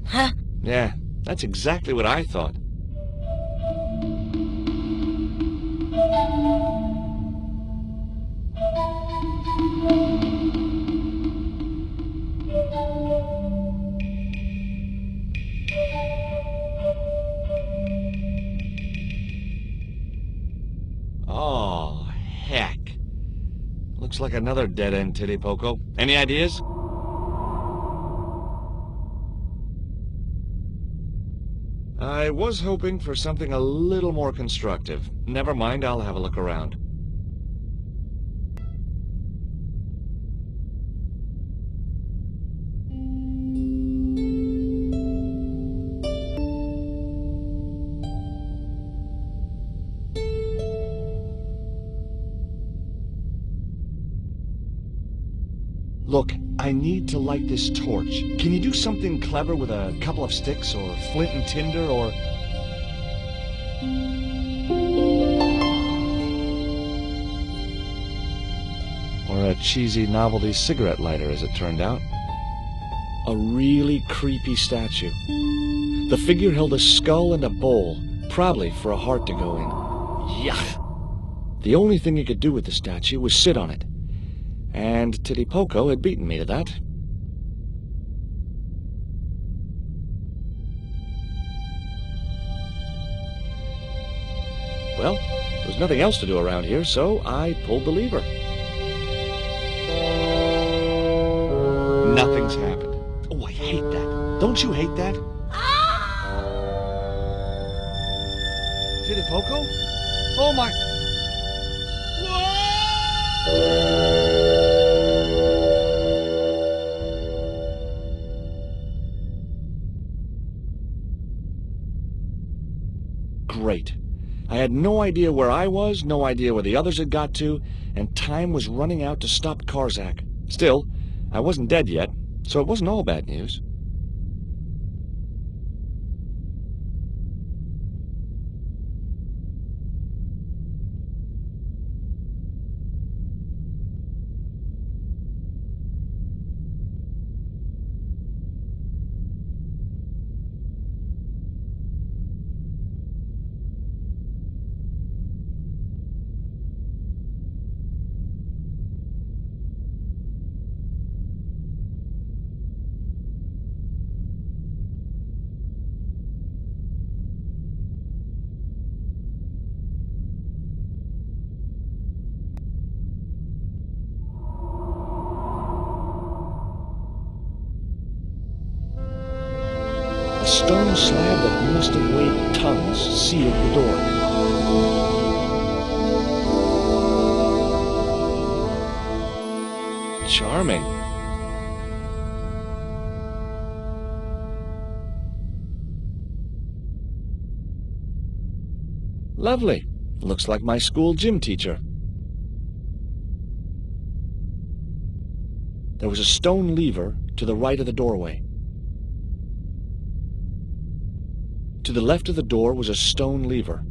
Huh? Yeah, that's exactly what I thought. Oh, heck. Looks like another dead-end titty poco. Any ideas? I was hoping for something a little more constructive. Never mind, I'll have a look around. Look, I need to light this torch. Can you do something clever with a couple of sticks, or flint and tinder, or... or a cheesy novelty cigarette lighter, as it turned out. A really creepy statue. The figure held a skull and a bowl, probably for a heart to go in. Yuck! The only thing he could do with the statue was sit on it. And Titty Poco had beaten me to that. Well, there was nothing else to do around here, so I pulled the lever. Nothing's happened. Oh, I hate that. Don't you hate that? Titty Poco? Oh my... Great. I had no idea where I was, no idea where the others had got to, and time was running out to stop Karzak. Still, I wasn't dead yet, so it wasn't all bad news. A stone slab that must have weighed tons sealed the door. Charming. Lovely. Looks like my school gym teacher. There was a stone lever to the right of the doorway. To the left of the door was a stone lever.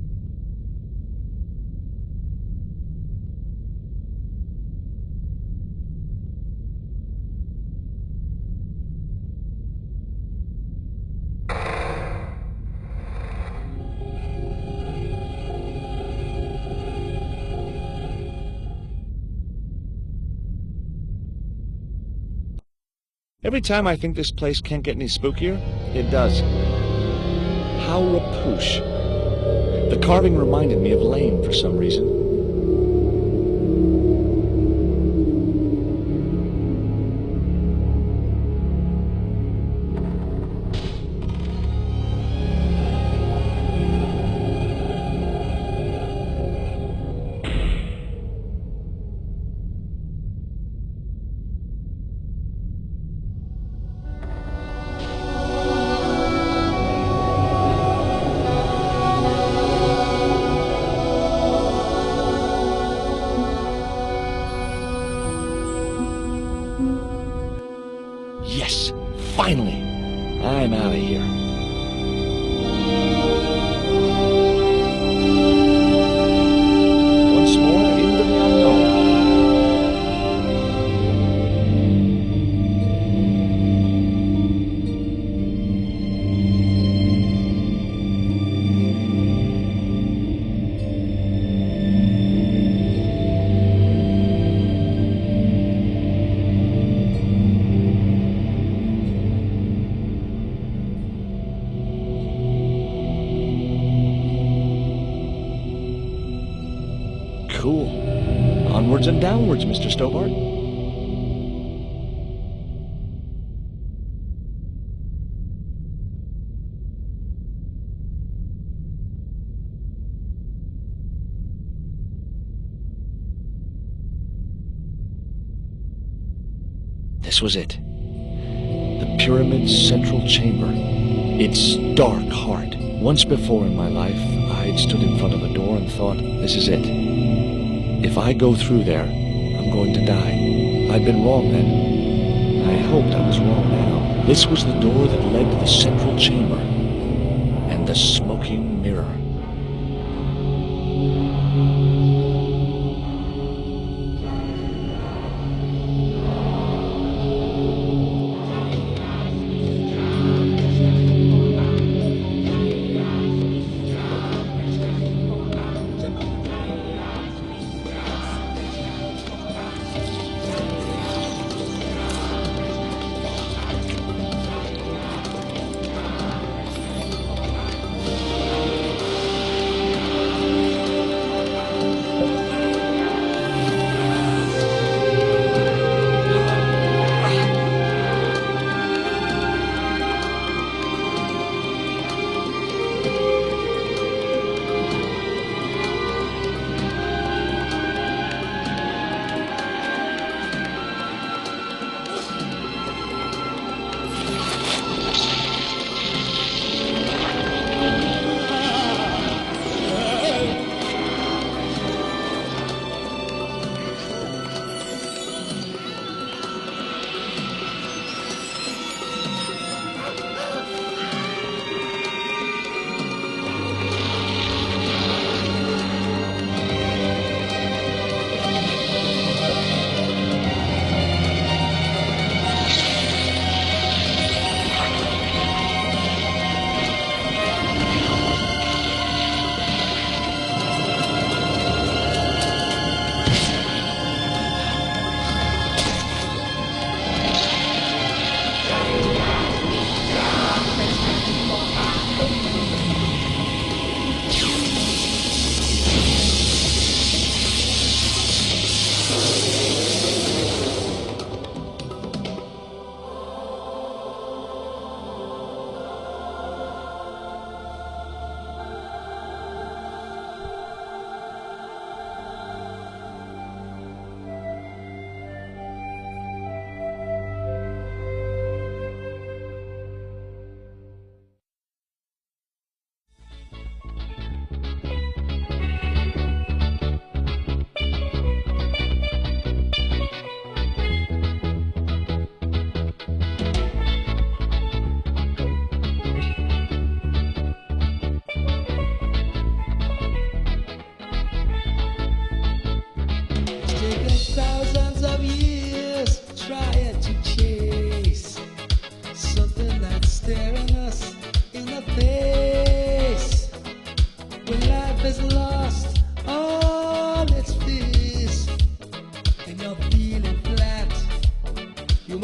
Every time I think this place can't get any spookier, it does. How rapoosh. The carving reminded me of Lane for some reason. Yes, finally. I'm out of here. Once more into the unknown. Cool. Onwards and downwards, Mr. Stobart. This was it. The pyramid's central chamber. Its dark heart. Once before in my life, I'd stood in front of a door and thought, this is it. If I go through there, I'm going to die. I'd been wrong then. I hoped I was wrong now. This was the door that led to the central chamber and the smoking mirror.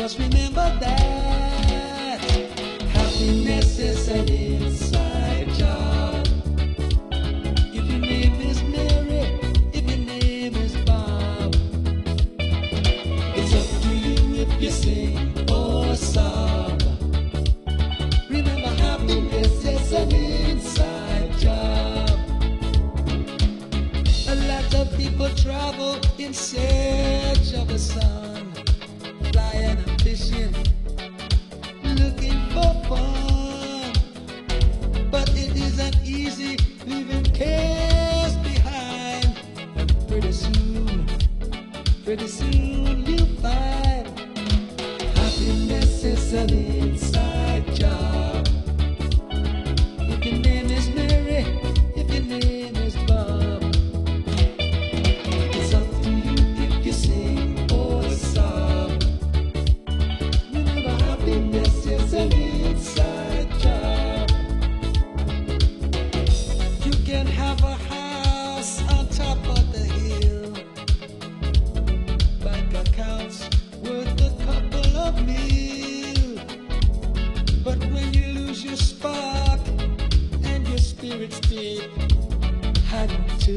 must remember that happiness is an inside job. If your name is Mary, if your name is Bob, it's up to you if you sing or sob. Remember, happiness is an inside job. A lot of people travel in search of the sun, flying and fishing, looking for fun. an inside job. If your name is Mary, if your name is Bob, it's up to you if you sing or sob. Remember, happiness is an inside job. You can have a house on top of the hill, bank accounts worth a couple of mil. But when you lose your spark and your spirit's dead, had to